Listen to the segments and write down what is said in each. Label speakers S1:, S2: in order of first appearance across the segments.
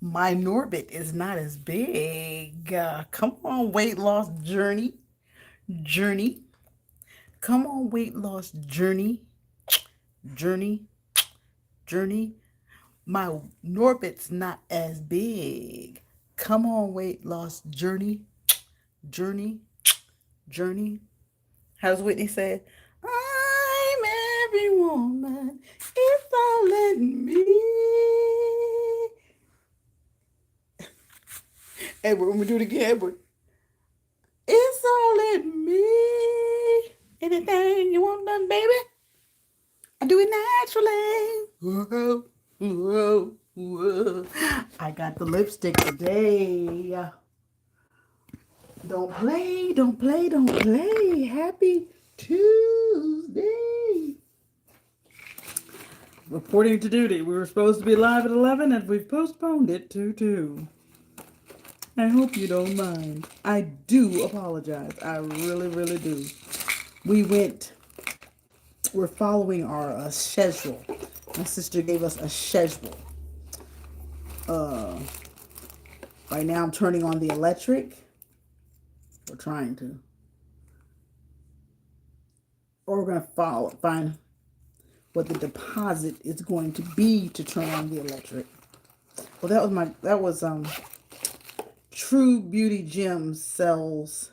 S1: My Norbit is not as big. Come on, weight loss journey. Come on, weight loss journey, journey. My Norbit's not as big. Come on, weight loss journey, journey. How's Whitney say? I'm every woman if I let me. Edward, when we do it again, Edward. It's all in me. Anything you want done, baby, I do it naturally. Whoa, whoa, whoa. I got the lipstick today. Don't play, don't play, don't play. Happy Tuesday. Reporting to duty. We were supposed to be live at 11 and we've postponed it to 2. I hope you don't mind. I do apologize. I really, really do. We're following our schedule. My sister gave us a schedule. Uh, right now I'm turning on the electric. We're trying to. Or we're going to find what the deposit is going to be to turn on the electric. Well, that was True Beauty Gems sells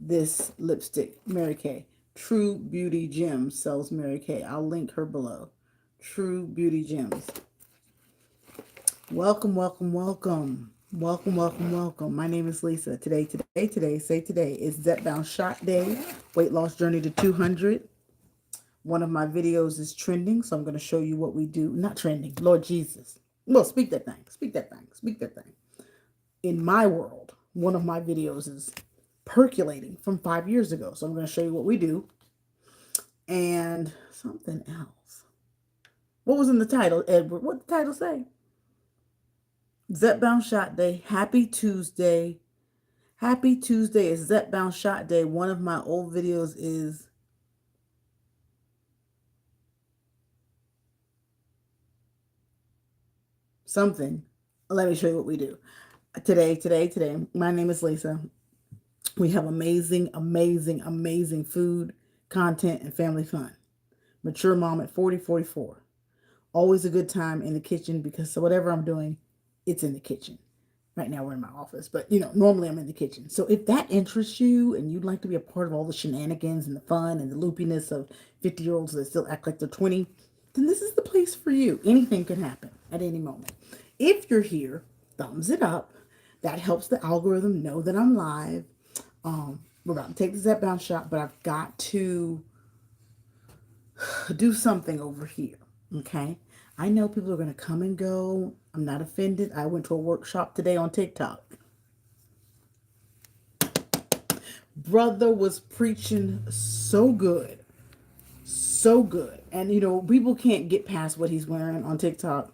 S1: this lipstick, Mary Kay. True Beauty Gems sells Mary Kay. I'll link her below. True Beauty Gems. Welcome, welcome, welcome. Welcome, welcome, welcome. My name is Lisa. Today is Zepbound Shot Day, Weight Loss Journey to 200. One of my videos is trending, so I'm going to show you what we do. Not trending, Lord Jesus. Well, speak that thing, speak that thing, speak that thing. In my world, one of my videos is percolating from 5 years ago. So I'm going to show you what we do. And something else. What was in the title, Edward? What did the title say? Zepbound Shot Day. Happy Tuesday. Happy Tuesday is Zepbound Shot Day. One of my old videos is something. Let me show you what we do. Today. My name is Lisa. We have amazing, amazing, amazing food, content, and family fun. Mature mom at 44. Always a good time in the kitchen because whatever I'm doing, it's in the kitchen. Right now we're in my office, but normally I'm in the kitchen. So if that interests you and you'd like to be a part of all the shenanigans and the fun and the loopiness of 50-year-olds that still act like they're 20, then this is the place for you. Anything can happen at any moment. If you're here, thumbs it up. That helps the algorithm know that I'm live. We're about to take the Zepbound shot, but I've got to do something over here. Okay? I know people are going to come and go. I'm not offended. I went to a workshop today on TikTok. Brother was preaching so good. So good. And, people can't get past what he's wearing on TikTok.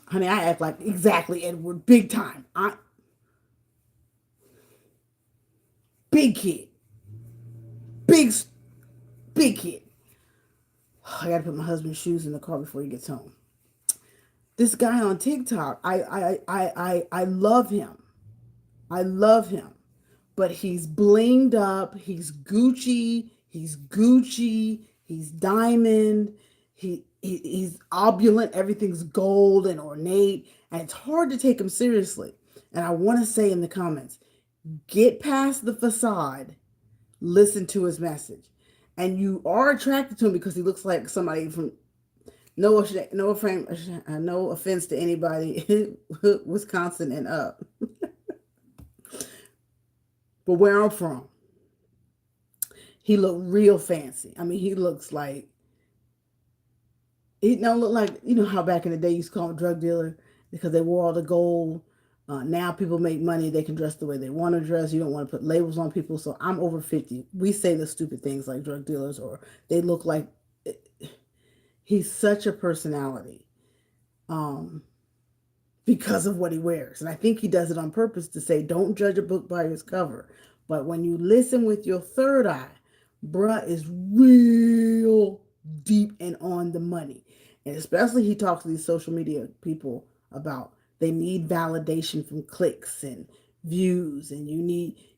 S1: Honey, I act like exactly Edward. Big time. Big kid. Big kid. I got to put my husband's shoes in the car before he gets home. This guy on TikTok, I love him. I love him. But he's blinged up. He's Gucci. He's diamond. He's opulent. Everything's gold and ornate. And it's hard to take him seriously. And I want to say in the comments, get past the facade. Listen to his message. And you are attracted to him because he looks like somebody from no offense to anybody, Wisconsin and up. But where I'm from, he looked real fancy. I mean, he looks like, he don't look like, how back in the day you used to call him a drug dealer because they wore all the gold. Now people make money. They can dress the way they want to dress. You don't want to put labels on people. So I'm over 50. We say the stupid things like drug dealers or they look like, he's such a personality because of what he wears. And I think he does it on purpose to say, don't judge a book by its cover. But when you listen with your third eye, bruh is real deep and on the money. And especially he talks to these social media people about They need validation from clicks and views, and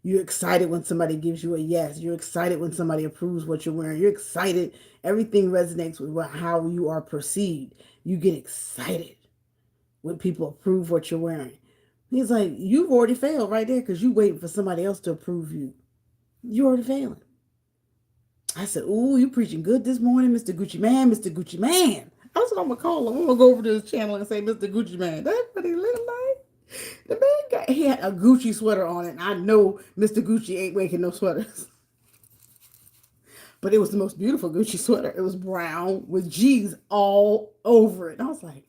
S1: you're excited when somebody gives you a yes. You're excited when somebody approves what you're wearing. You're excited. Everything resonates with how you are perceived. You get excited when people approve what you're wearing. He's like, you've already failed right there because you waiting for somebody else to approve you. You already failing. I said, ooh, you preaching good this morning, Mr. Gucci Man, Mr. Gucci Man. That's what I'm gonna call him. I'm gonna go over to his channel and say, Mr. Gucci Man. That's what he look like. The man he had a Gucci sweater on it, and I know Mr. Gucci ain't making no sweaters. But it was the most beautiful Gucci sweater. It was brown with G's all over it. And I was like,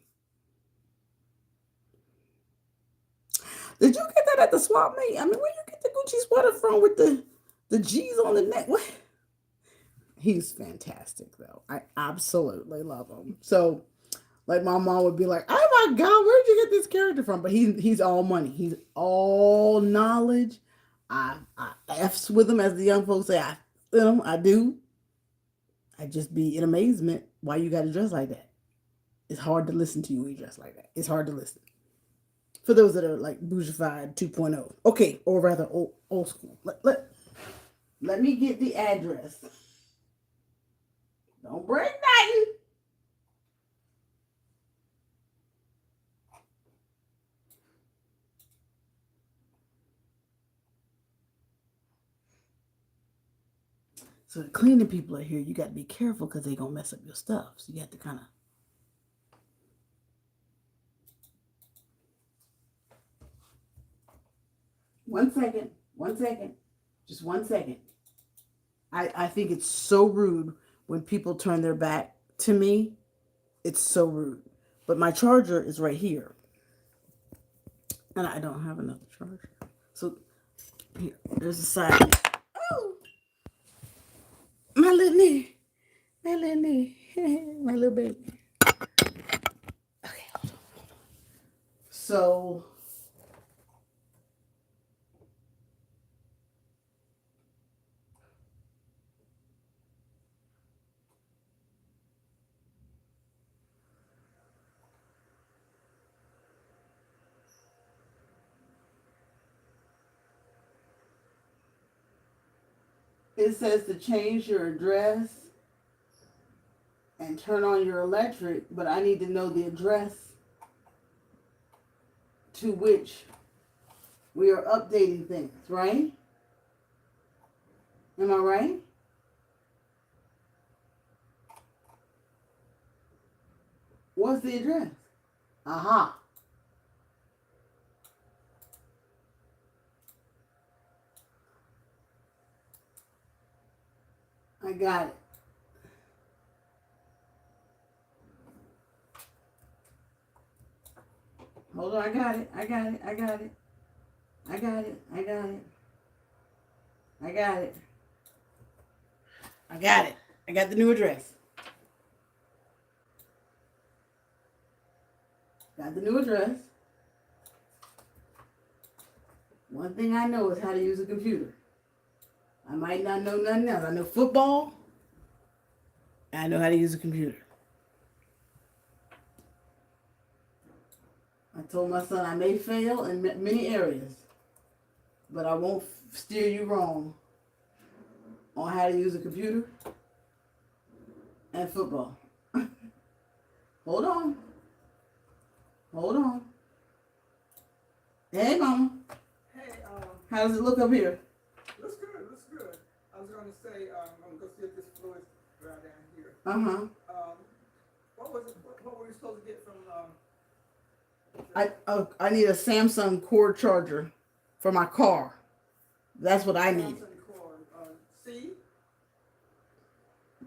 S1: did you get that at the swap meet? I mean, where you get the Gucci sweater from with the G's on the neck? What? He's fantastic, though. I absolutely love him. So, like, my mom would be like, oh my God, where'd you get this character from? But he's all money. He's all knowledge. I F's with him, as the young folks say. I feel him. I do. I just be in amazement why you got to dress like that. It's hard to listen to you when you dress like that. It's hard to listen. For those that are like bougified 2.0. Okay, or rather old school. Let me get the address. Don't break nothing. So the cleaning people are here. You got to be careful because they're going to mess up your stuff. So you have to kind of. One second. Just 1 second. I think it's so rude when people turn their back to me. It's so rude. But my charger is right here. And I don't have another charger. So here, there's a side. Oh! My little knee. My little baby. Okay, hold on. So it says to change your address and turn on your electric, but I need to know the address to which we are updating things, right? Am I right? What's the address? Aha. I got it. Hold on, I got it. I got it. I got the new address. Got the new address. One thing I know is how to use a computer. I might not know nothing else. I know football. And I know how to use a computer. I told my son I may fail in many areas, but I won't steer you wrong on how to use a computer and football. Hold on. Hey, Mama.
S2: Hey,
S1: how does it look up here?
S2: looks good. I was going to say, I'm going to see if this floor is right down here. What was it? What were you supposed to get from?
S1: I need a Samsung cord charger for my car. That's what I need.
S2: C?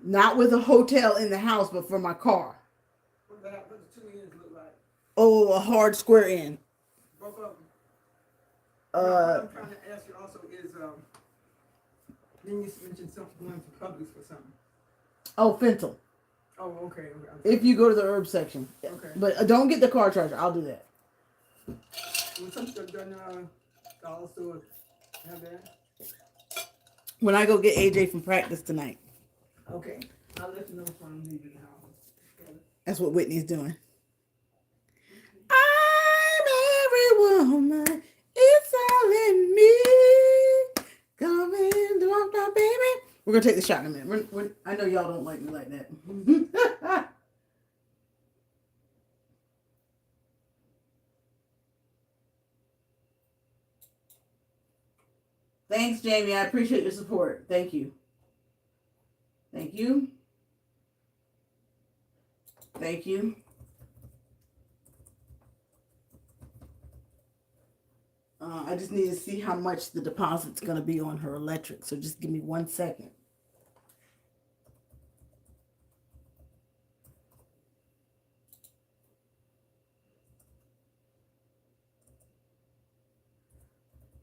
S1: Not with a hotel in the house, but for my car.
S2: What the two ends look like?
S1: Oh, a hard square end.
S2: Both of them.
S1: What
S2: I'm trying to ask you also is, then you mentioned something going to Publix for something.
S1: Oh, Fental.
S2: Oh, okay.
S1: If you go to the herb section.
S2: Okay.
S1: But don't get the car charger. I'll do that.
S2: Well, something done, also have that.
S1: When I go get AJ from practice tonight.
S2: Okay. I'll let you know if I'm leaving the house.
S1: That's what Whitney's doing. I'm We're gonna take the shot in a minute. I know y'all don't like me like that. Thanks, Jamie. I appreciate your support. Thank you. Thank you. Thank you. I just need to see how much the deposit's going to be on her electric. So just give me 1 second.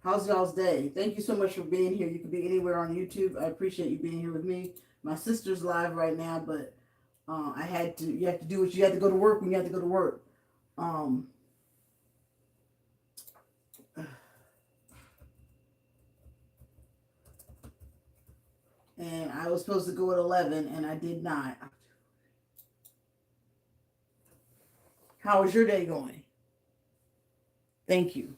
S1: How's y'all's day? Thank you so much for being here. You could be anywhere on YouTube. I appreciate you being here with me. My sister's live right now, but you have to do what you have to go to work when you have to go to work. And I was supposed to go at 11 and I did not. How is your day going? Thank you.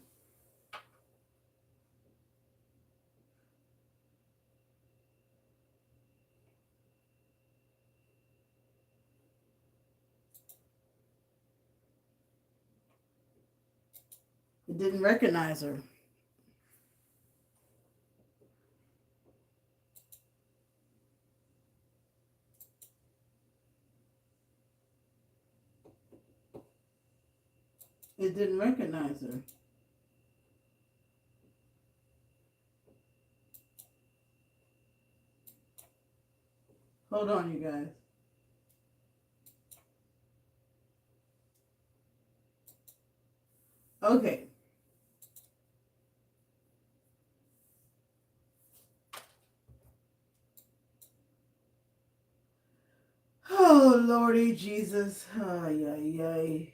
S1: It didn't recognize her. It didn't recognize her. Hold on, you guys. Okay. Oh, Lordy Jesus. Ay, ay, ay.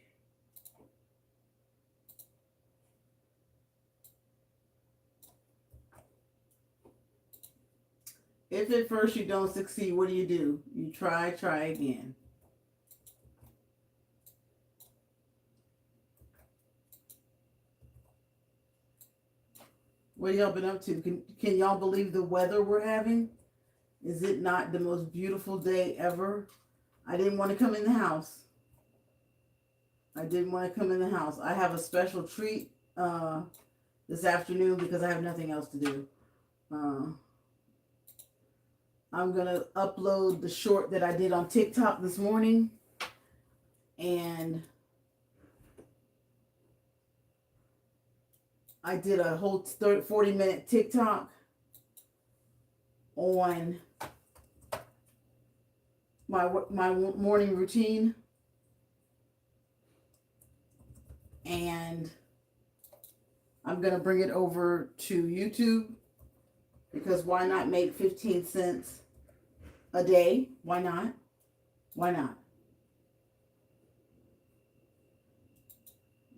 S1: If at first you don't succeed, what do? You try again. What y'all been up to? Can y'all believe the weather we're having? Is it not the most beautiful day ever? I didn't want to come in the house. I have a special treat this afternoon because I have nothing else to do. I'm going to upload the short that I did on TikTok this morning. And I did a whole 40-minute TikTok on my morning routine. And I'm going to bring it over to YouTube because why not make 15 cents a day? Why not? Why not?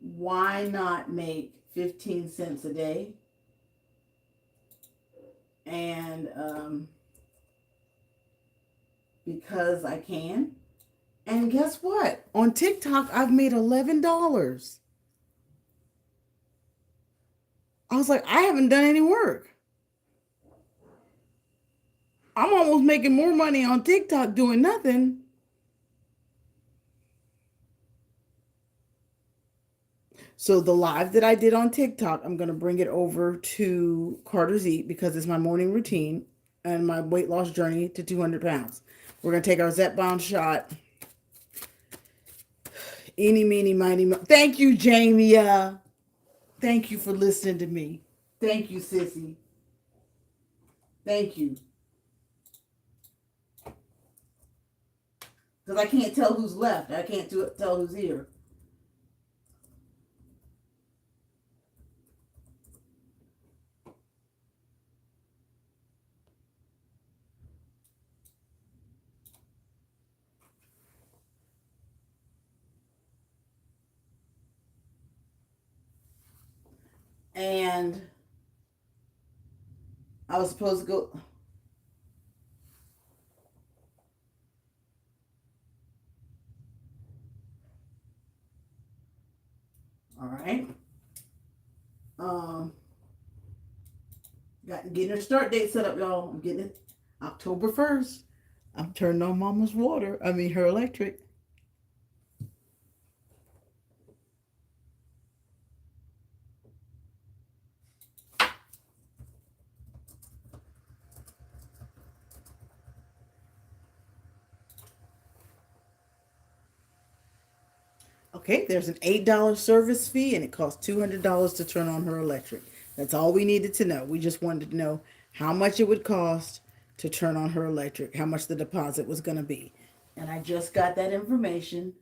S1: Why not make 15 cents a day? And because I can. And guess what? On TikTok, I've made $11. I was like, I haven't done any work. I'm almost making more money on TikTok doing nothing. So the live that I did on TikTok, I'm going to bring it over to Carter's Eat because it's my morning routine and my weight loss journey to 200 pounds. We're going to take our Zepbound shot. Eeny, meeny, miny, mo. Thank you, Jamia. Thank you for listening to me. Thank you, sissy. Thank you. Because I can't tell who's left. I can't tell who's here. And I was supposed to go. All right. Getting a start date set up, y'all. I'm getting it. October 1st, I'm turning on Mama's water. I mean, her electric. Okay, there's an $8 service fee and it costs $200 to turn on her electric. That's all we needed to know. We just wanted to know how much it would cost to turn on her electric, how much the deposit was going to be. And I just got that information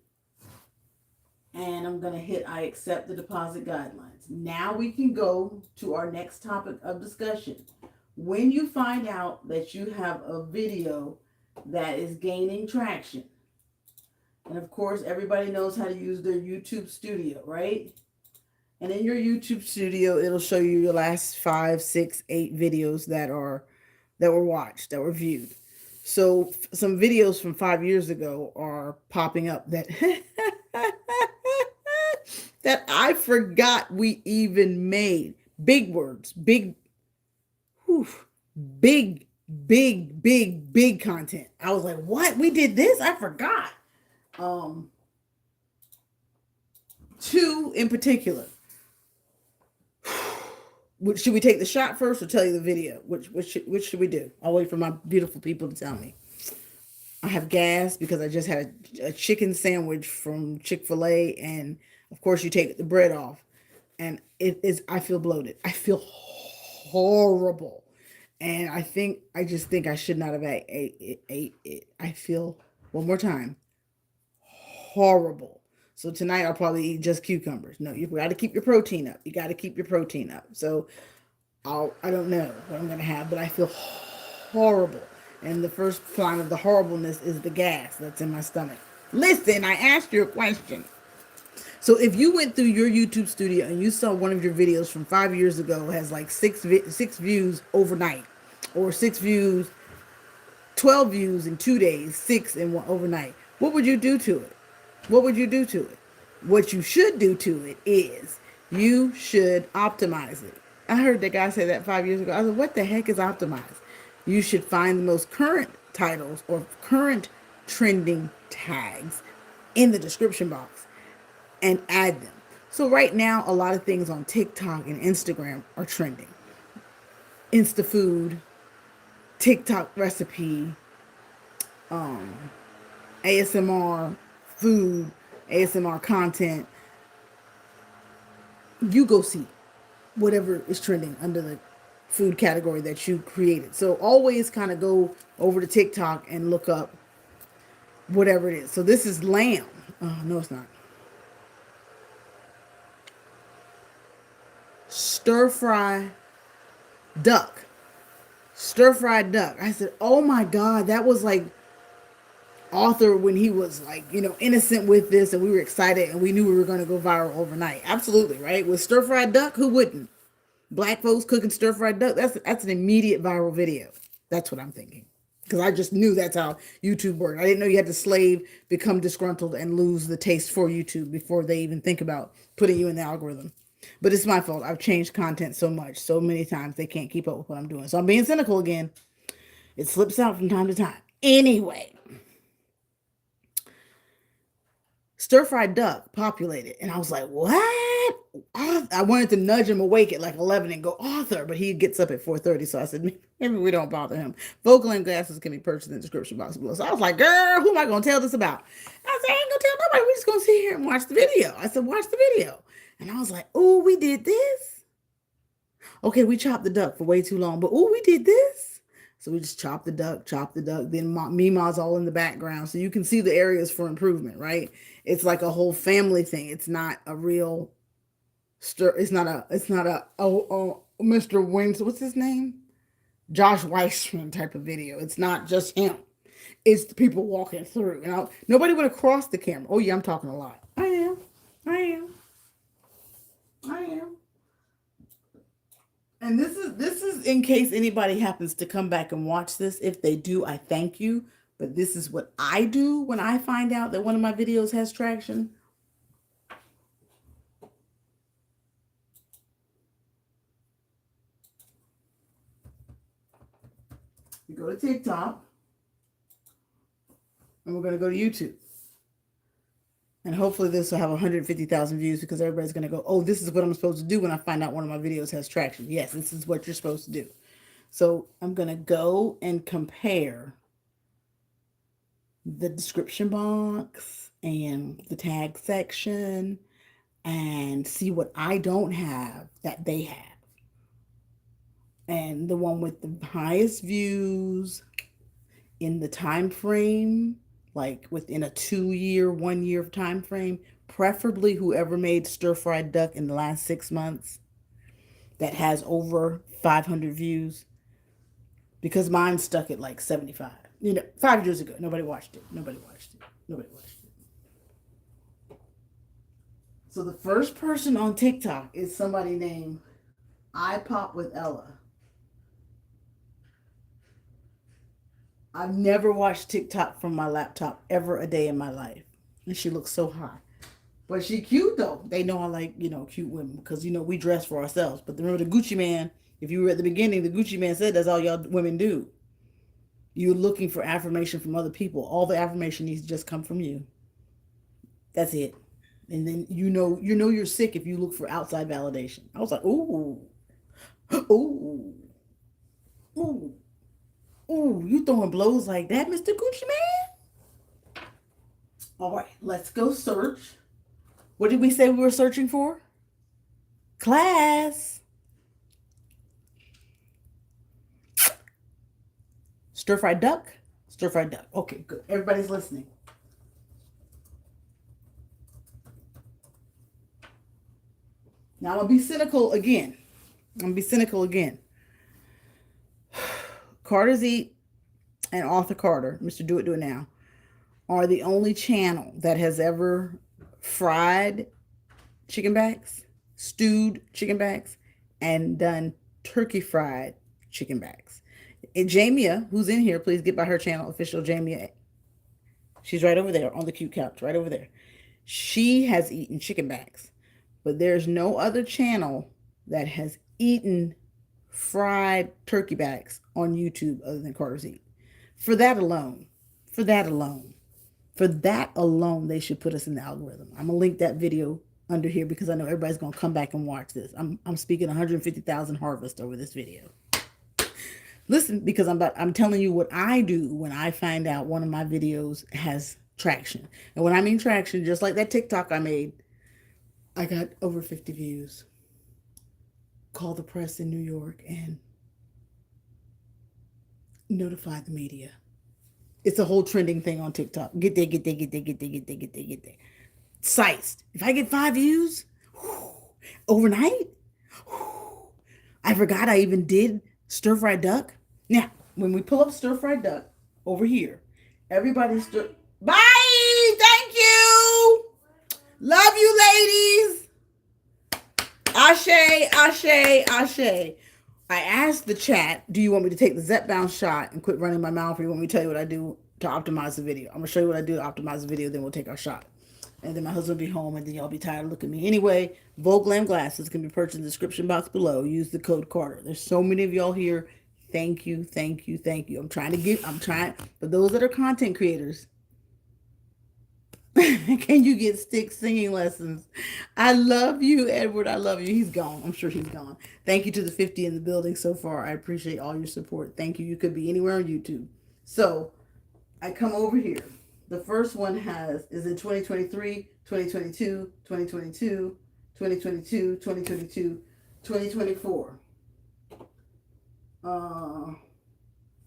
S1: and I'm going to hit I accept the deposit guidelines. Now we can go to our next topic of discussion. When you find out that you have a video that is gaining traction, and of course, everybody knows how to use their YouTube studio, right? And in your YouTube studio, it'll show you your last 5, 6, 8 videos that were watched, that were viewed. So some videos from 5 years ago are popping up that that I forgot we even made. Big words, whew, big content. I was like, what? We did this? I forgot. 2 in particular. Should we take the shot first or tell you the video? Which should we do? I'll wait for my beautiful people to tell me. I have gas because I just had a chicken sandwich from Chick-fil-A, and of course you take the bread off, and I feel bloated. I feel horrible, and I just think I should not have ate it. I feel, one more time, horrible. So tonight I'll probably eat just cucumbers. No, you got to keep your protein up. You got to keep your protein up. So I don't know what I'm going to have, but I feel horrible. And the first sign of the horribleness is the gas that's in my stomach. Listen, I asked you a question. So if you went through your YouTube studio and you saw one of your videos from 5 years ago has like 6 views overnight, or 6 views, 12 views in 2 days, 6 in one overnight, what would you do to it? What would you do to it? What you should do to it is you should optimize it. I heard that guy say that 5 years ago. I said, what the heck is optimized? You should find the most current titles or current trending tags in the description box and add them. So right now, a lot of things on TikTok and Instagram are trending. Insta food, TikTok recipe, ASMR food, ASMR content. You go see whatever is trending under the food category that you created. So always kind of go over to TikTok and look up whatever it is. So this is lamb. Oh, no, it's not. Stir-fry duck. Stir-fried duck. I said, oh my God, that was like Arthur when he was like, innocent with this, and we were excited and we knew we were going to go viral overnight. Absolutely, right? With stir-fried duck, who wouldn't? Black folks cooking stir-fried duck, that's an immediate viral video. That's what I'm thinking. Because I just knew that's how YouTube worked. I didn't know you had to slave, become disgruntled, and lose the taste for YouTube before they even think about putting you in the algorithm. But it's my fault. I've changed content so much, so many times, they can't keep up with what I'm doing. So I'm being cynical again. It slips out from time to time. Anyway, stir-fried duck populated. And I was like, what? I wanted to nudge him awake at like 11 and go, Arthur, but he gets up at 4:30. So I said, maybe we don't bother him. Vocal and glasses can be purchased in the description box below. So I was like, girl, who am I going to tell this about? I said, I ain't going to tell nobody. We're just going to sit here and watch the video. I said, watch the video. And I was like, oh, we did this. Okay, we chopped the duck for way too long, but oh, we did this. So we just chopped the duck. Then Mima's all in the background. So you can see the areas for improvement, right? It's like a whole family thing. It's not a real it's not a Mr. Wins, what's his name? Josh Weissman type of video. It's not just him. It's the people walking through. Nobody would have crossed the camera. Oh yeah, I'm talking a lot. I am. And this is in case anybody happens to come back and watch this. If they do, I thank you. But this is what I do when I find out that one of my videos has traction. We go to TikTok. And we're going to go to YouTube. And hopefully this will have 150,000 views because everybody's going to go, oh, this is what I'm supposed to do when I find out one of my videos has traction. Yes, this is what you're supposed to do. So I'm going to go and compare the description box and the tag section and see what I don't have that they have. And the one with the highest views in the time frame, like within a 2-year, 1-year time frame, preferably whoever made stir-fried duck in the last 6 months that has over 500 views, because mine stuck at like 75. 5 years ago, nobody watched it. So the first person on TikTok is somebody named I Pop with Ella. I've never watched TikTok from my laptop ever a day in my life. And she looks so hot. But she cute though. They know I like, cute women because, we dress for ourselves. But remember the Gucci man, if you were at the beginning, the Gucci man said that's all y'all women do. You're looking for affirmation from other people. All the affirmation needs to just come from you. That's it. And then you're sick if you look for outside validation. I was like, ooh, ooh, ooh. Ooh, you throwing blows like that, Mr. Gucci Man? All right, let's go search. What did we say we were searching for? Class. Stir-fried duck? Stir-fried duck. Okay, good. Everybody's listening. Now, I'm going to be cynical again. Carter's Eat and Arthur Carter, Mr. Do It Now, are the only channel that has ever fried chicken backs, stewed chicken backs, and done turkey fried chicken backs. And Jamia, who's in here, please get by her channel, official Jamia. She's right over there on the cute couch, right over there. She has eaten chicken backs, but there's no other channel that has eaten fried turkey backs on YouTube other than Carter's Eat. For that alone, they should put us in the algorithm. I'm gonna link that video under here because I know everybody's gonna come back and watch this. I'm speaking 150,000 harvest over this video. Listen, because I'm telling you what I do when I find out one of my videos has traction. And when I mean traction, just like that TikTok I made, I got over 50 views. Call the press in New York and notify the media. It's a whole trending thing on TikTok. Get there. Sized. If I get 5 views overnight, I forgot I even did stir-fried duck. Now, when we pull up stir-fried duck over here, everybody's Bye! Thank you! Love you, ladies! Ashe, ashe, ashe. I asked the chat, do you want me to take the Zepbound shot and quit running my mouth, or you want me to tell you what I do to optimize the video? I'm going to show you what I do to optimize the video, then we'll take our shot. And then my husband will be home, and then y'all be tired of looking at me. Anyway, Volglam glasses can be purchased in the description box below. Use the code Carter. There's so many of y'all here. Thank you. I'm trying, for those that are content creators, can you get stick singing lessons? I love you, Edward. I love you. He's gone. I'm sure he's gone. Thank you to the 50 in the building so far. I appreciate all your support. Thank you. You could be anywhere on YouTube. So I come over here. The first one is in 2023, 2022, 2022, 2022, 2022, 2024.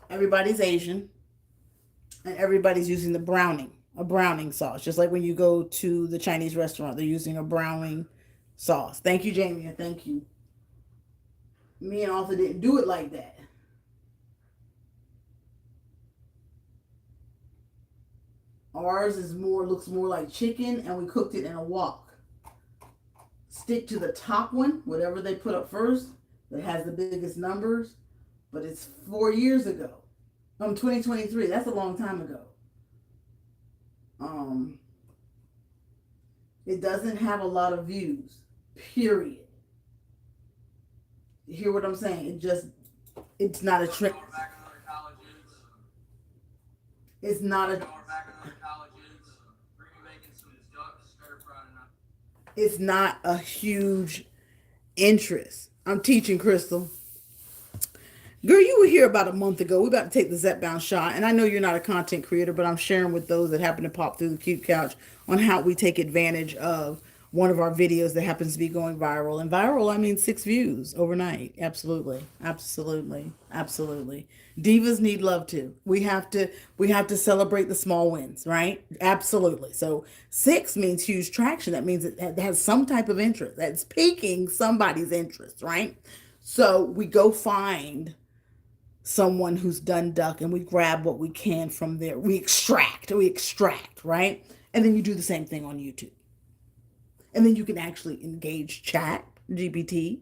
S1: Everybody's Asian, and everybody's using a browning sauce. Just like when you go to the Chinese restaurant, they're using a browning sauce. Thank you, Jamie. Thank you. Me and Arthur didn't do it like that. Ours looks more like chicken, and we cooked it in a wok. Stick to the top one, whatever they put up first, that has the biggest numbers. But it's 4 years ago. 2023. That's a long time ago. It doesn't have a lot of views. Period. You hear what I'm saying? It's not a trend. It's not a. It's not a huge interest. I'm teaching Crystal. Girl, you were here about a month ago. We're about to take the Zepbound shot. And I know you're not a content creator, but I'm sharing with those that happen to pop through the cute couch on how we take advantage of one of our videos that happens to be going viral. And viral, I mean 6 views overnight. Absolutely. Absolutely. Absolutely. Divas need love too. We have to celebrate the small wins, right? Absolutely. So 6 means huge traction. That means it has some type of interest. That's piquing somebody's interest, right? So we go find someone who's done duck and we grab what we can from there. We extract, right? And then you do the same thing on YouTube. And then you can actually engage chat, GPT,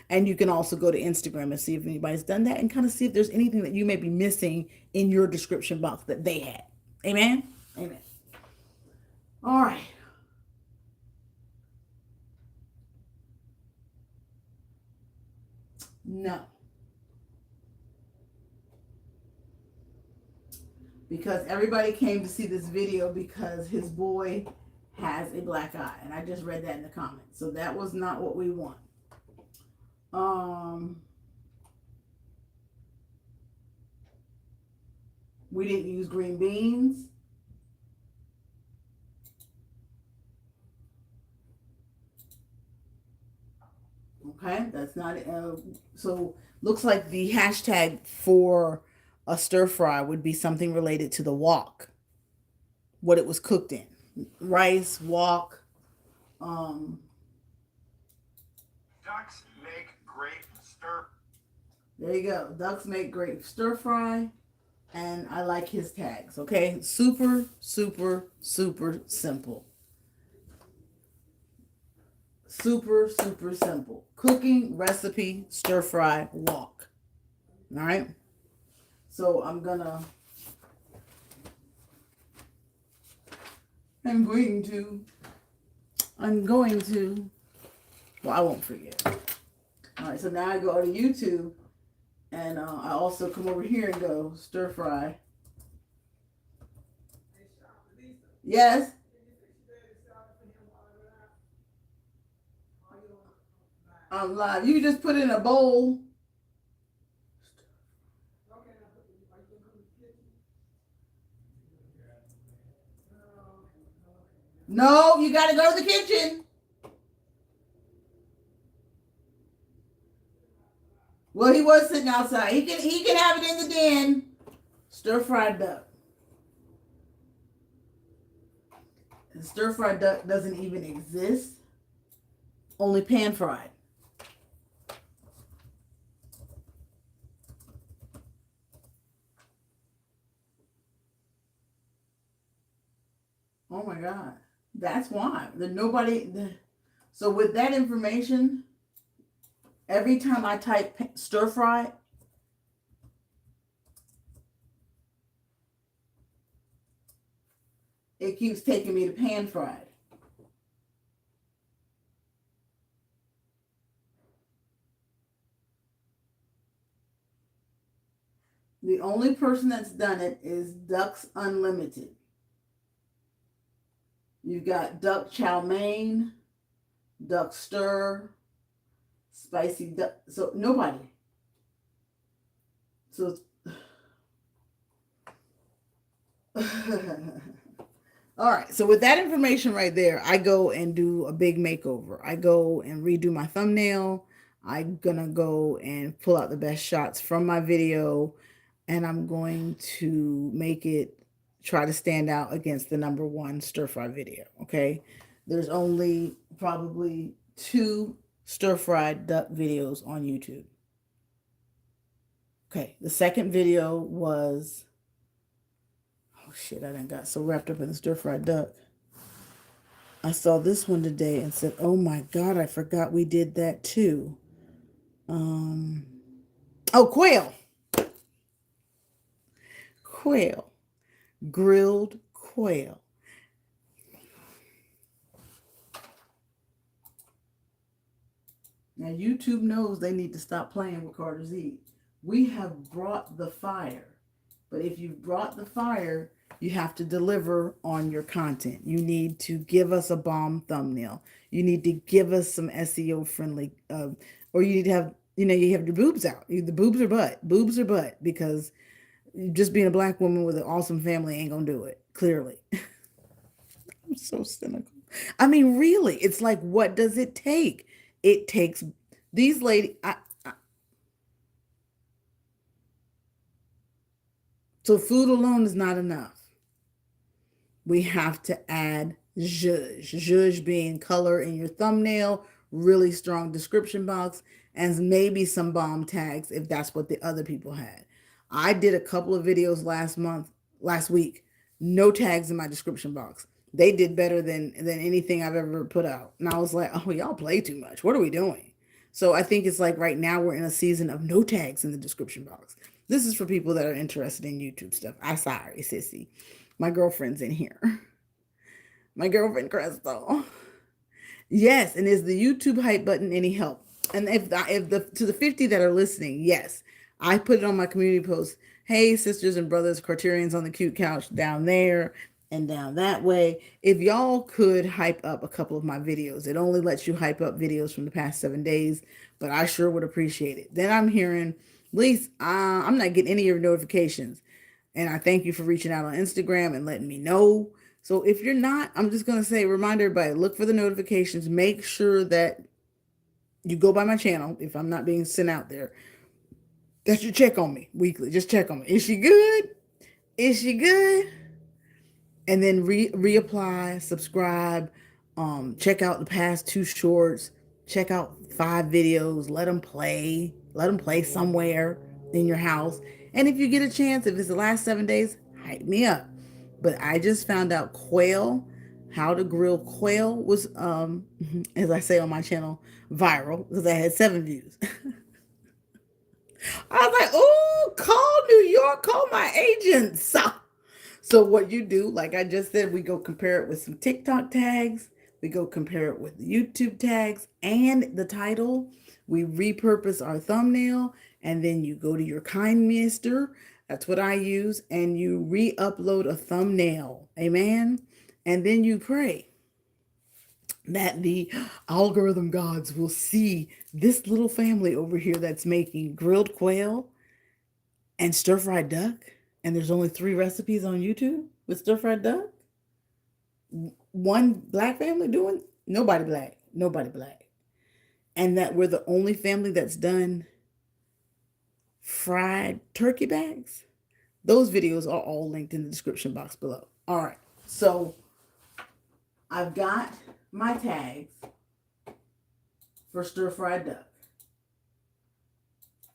S1: and you can also go to Instagram and see if anybody's done that and kind of see if there's anything that you may be missing in your description box that they had. Amen? Amen. All right. No. Because everybody came to see this video because his boy has a black eye. And I just read that in the comments. So that was not what we want. We didn't use green beans. Okay, that's not so looks like the hashtag for a stir fry would be something related to the wok, what it was cooked in. Rice, wok, um
S2: Ducks make great stir.
S1: there you go. Ducks make great stir fry. And I like his tags. Okay, super, super, super simple. Super, super simple. Cooking recipe, stir fry, wok. All right. So I'm going to, well, I won't forget. All right. So now I go to YouTube and I also come over here and go stir fry. Yes. I'm live. You just put it in a bowl. No, you got to go to the kitchen. Well, he was sitting outside. He can have it in the den. Stir fried duck. And stir fried duck doesn't even exist. Only pan fried. Oh my God. That's why. So with that information, every time I type stir fry, it keeps taking me to pan fried. The only person that's done it is Ducks Unlimited. You've got duck chow mein, duck stir, spicy duck. So nobody. So all right. So with that information right there, I go and do a big makeover. I go and redo my thumbnail. I'm gonna go and pull out the best shots from my video, and I'm going to make it try to stand out against the #1 stir fry video. Okay. There's only probably 2 stir fried duck videos on YouTube. Okay. The second video was, oh shit, I done got so wrapped up in the stir fried duck. I saw this one today and said, oh my God, I forgot we did that too. Oh, quail. Quail. Grilled quail. Now YouTube knows they need to stop playing with Carter's Eat. We have brought the fire. But if you've brought the fire, You have to deliver on your content. You need to give us a bomb thumbnail. You need to give us some SEO friendly, or you need to have, you have your boobs out. The boobs or butt, because just being a black woman with an awesome family ain't gonna do it. Clearly, I'm so cynical. I mean, really, it's like, what does it take? It takes these ladies. So food alone is not enough. We have to add zhuzh. Zhuzh being color in your thumbnail, really strong description box, and maybe some bomb tags if that's what the other people had. I did a couple of videos last week, no tags in my description box. They did better than anything I've ever put out. And I was like, oh, y'all play too much. What are we doing? So I think it's like right now we're in a season of no tags in the description box. This is for people that are interested in YouTube stuff. I'm sorry, sissy. My girlfriend's in here. My girlfriend Crystal. Yes, and is the YouTube hype button any help? And if the to the 50 that are listening, yes, I put it on my community post. Hey, sisters and brothers, Criterions on the cute couch down there and down that way. If y'all could hype up a couple of my videos, it only lets you hype up videos from the past 7 days, but I sure would appreciate it. Then I'm hearing, at least I'm not getting any of your notifications. And I thank you for reaching out on Instagram and letting me know. So if you're not, I'm just going to say, remind everybody, look for the notifications. Make sure that you go by my channel if I'm not being sent out there. That you check on me weekly. Just check on me. Is she good? Is she good? And then reapply, subscribe, check out the past 2 shorts, check out 5 videos, let them play somewhere in your house. And if you get a chance, if it's the last 7 days, hype me up. But I just found out Quail, how to grill quail, was as I say on my channel, viral, because I had 7 views. I was like, oh, call New York, call my agent. So what you do, like I just said, we go compare it with some TikTok tags. We go compare it with YouTube tags and the title. We repurpose our thumbnail, and then you go to your kind mister. That's what I use, and you re-upload a thumbnail. Amen. And then you pray that the algorithm gods will see this little family over here that's making grilled quail and stir-fried duck, and there's only 3 recipes on YouTube with stir-fried duck. One black family doing, nobody black. And that we're the only family that's done fried turkey bags. Those videos are all linked in the description box below. All right, so I've got my tags for stir-fried duck.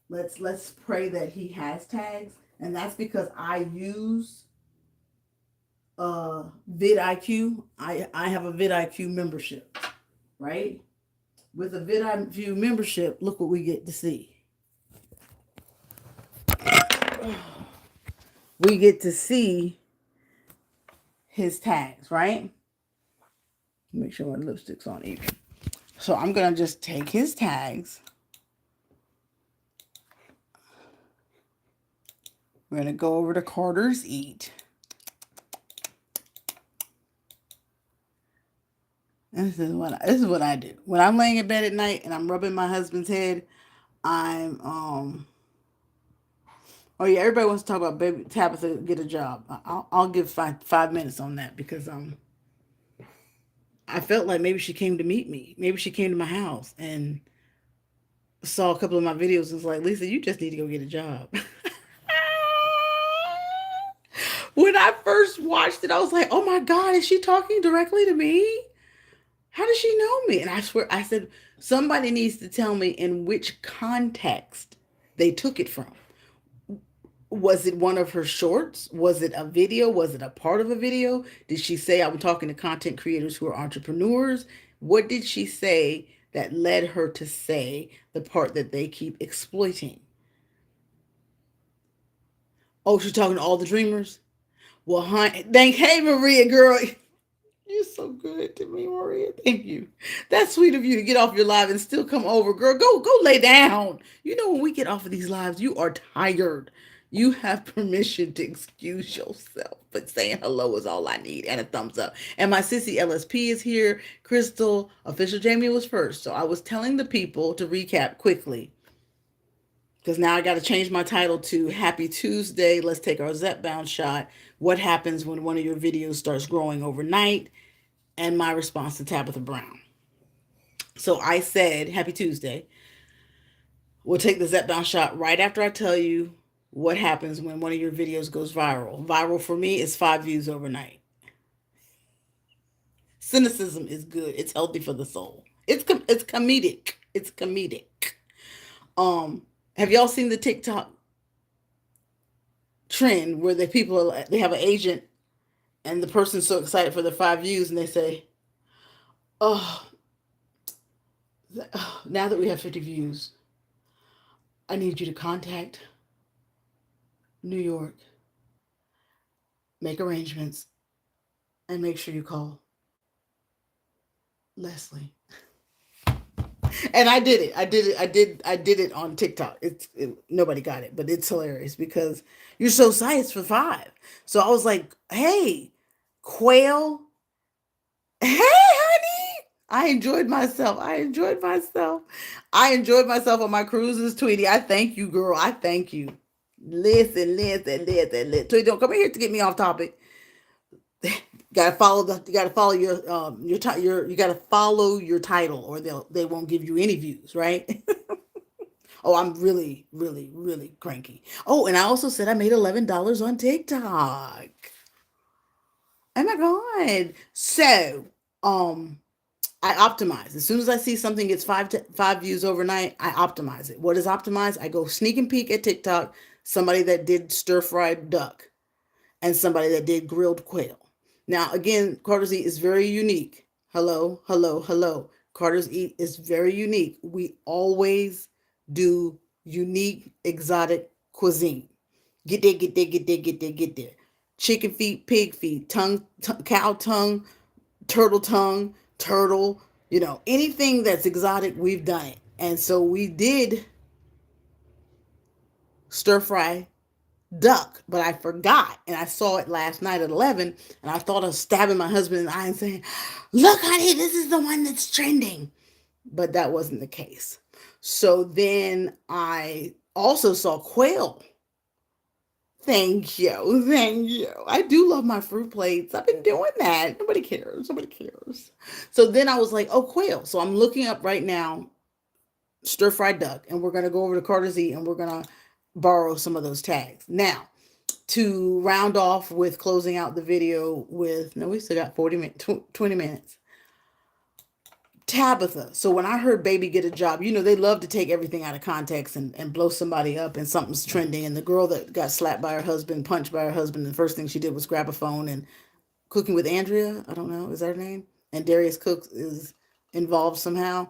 S1: Let's pray that he has tags, and that's because I use vidIQ. I have a vidIQ membership, right? With a vidIQ membership, look what we get to see. We get to see his tags, right? Make sure my lipstick's on even. So I'm gonna just take his tags. We're gonna go over to Carter's Eat. This is what I do. When I'm laying in bed at night and I'm rubbing my husband's head, I'm oh yeah, everybody wants to talk about baby Tabitha get a job. I'll give 5 minutes on that, because I felt like maybe she came to meet me. Maybe she came to my house and saw a couple of my videos and was like, Lisa, you just need to go get a job. When I first watched it, I was like, oh my God, is she talking directly to me? How does she know me? And I swear, I said, somebody needs to tell me in which context they took it from. Was it one of her shorts? Was it a video? Was it a part of a video? Did she say, I'm talking to content creators who are entrepreneurs? What did she say that led her to say the part that they keep exploiting? Oh, she's talking to all the dreamers? Well, hey, Maria, girl. You're so good to me, Maria. Thank you. That's sweet of you to get off your live and still come over, girl. Go lay down. You know, when we get off of these lives, you are tired. You have permission to excuse yourself, but saying hello is all I need and a thumbs up. And my sissy LSP is here. Crystal, official Jamie was first. So I was telling the people to recap quickly because now I got to change my title to Happy Tuesday. Let's take our Zepbound shot. What happens when one of your videos starts growing overnight? And my response to Tabitha Brown. So I said, Happy Tuesday. We'll take the Zepbound shot right after I tell you what happens when one of your videos goes viral. Viral for me is 5 views overnight. Cynicism is good. It's healthy for the soul. It's comedic. It's comedic. Have y'all seen the TikTok trend where the people they have an agent and the person's so excited for the 5 views and they say, "Oh, now that we have 50 views, I need you to contact New York, make arrangements, and make sure you call Leslie." And I did it. I did it on TikTok. Nobody got it, but it's hilarious because you're so psyched for 5. So I was like, "Hey, Quail, hey, honey." I enjoyed myself. I enjoyed myself. I enjoyed myself on my cruises, Tweety. I thank you, girl. I thank you. Listen. Tweety, don't come in here to get me off topic. You gotta follow you gotta follow your title or they won't give you any views, right? Oh, I'm really, really, really cranky. Oh, and I also said I made $11 on TikTok. Oh my god. So, um, I optimize. As soon as I see something gets 5 views overnight, I optimize it. What is optimized? I go sneak and peek at TikTok, somebody that did stir fried duck and somebody that did grilled quail. Now, again, Carter's Eat is very unique. Hello, hello, hello. Carter's Eat is very unique. We always do unique, exotic cuisine. Get there, get there, get there, get there, get there. Chicken feet, pig feet, cow tongue, turtle, anything that's exotic, we've done it. And so we did stir fry duck, but I forgot. And I saw it last night at 11, and I thought of stabbing my husband in the eye and saying, "Look, honey, this is the one that's trending." But that wasn't the case. So then I also saw quail. Thank you. Thank you. I do love my fruit plates. I've been doing that. Nobody cares. Nobody cares. So then I was like, oh, quail. So I'm looking up right now stir fried duck, and we're going to go over to Carter's Eat and we're going to borrow some of those tags. Now, to round off with closing out the video with, no, we still got 20 minutes. Tabitha. So when I heard baby get a job, they love to take everything out of context and blow somebody up and something's trending. And the girl that got slapped by her husband, punched by her husband, the first thing she did was grab a phone and Cooking with Andrea. I don't know. Is that her name? And Darius Cooks is involved somehow.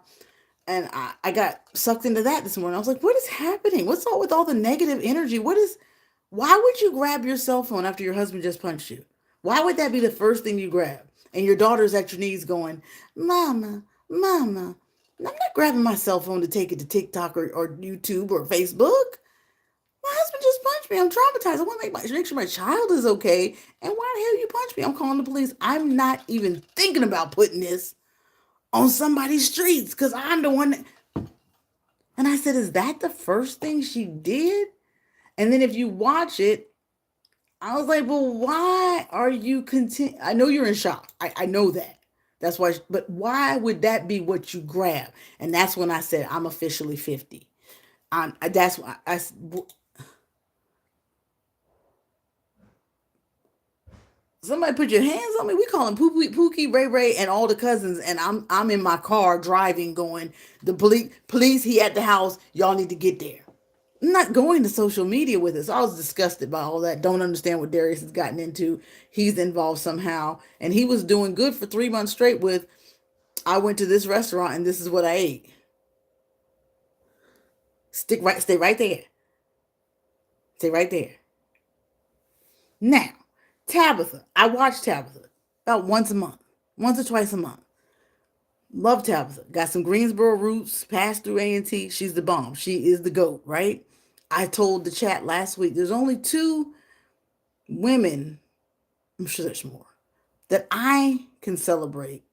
S1: And I got sucked into that this morning. I was like, what is happening? What's all with all the negative energy? Why would you grab your cell phone after your husband just punched you? Why would that be the first thing you grab? And your daughter's at your knees going, Mama, I'm not grabbing my cell phone to take it to TikTok or YouTube or Facebook. My husband just punched me. I'm traumatized. I want to make sure my child is okay. And why the hell you punch me? I'm calling the police. I'm not even thinking about putting this on somebody's streets because I'm the one And I said, is that the first thing she did? And then if you watch it, I was like, well, why are you I know you're in shock. I know that. That's why, but why would that be what you grab? And that's when I said, I'm officially 50. That's why somebody put your hands on me. We call him Pookie, Ray Ray, and all the cousins. And I'm in my car driving, going, the police, he at the house. Y'all need to get there. I'm not going to social media with us. I was disgusted by all that. Don't understand what Darius has gotten into. He's involved somehow. And he was doing good for 3 months straight with, I went to this restaurant and this is what I ate. Stay right there. Stay right there. Now, Tabitha. I watch Tabitha about once or twice a month. Love Tabitha. Got some Greensboro roots, passed through A&T. She's the bomb. She is the GOAT, right? I told the chat last week, there's only 2 women, I'm sure there's more, that I can celebrate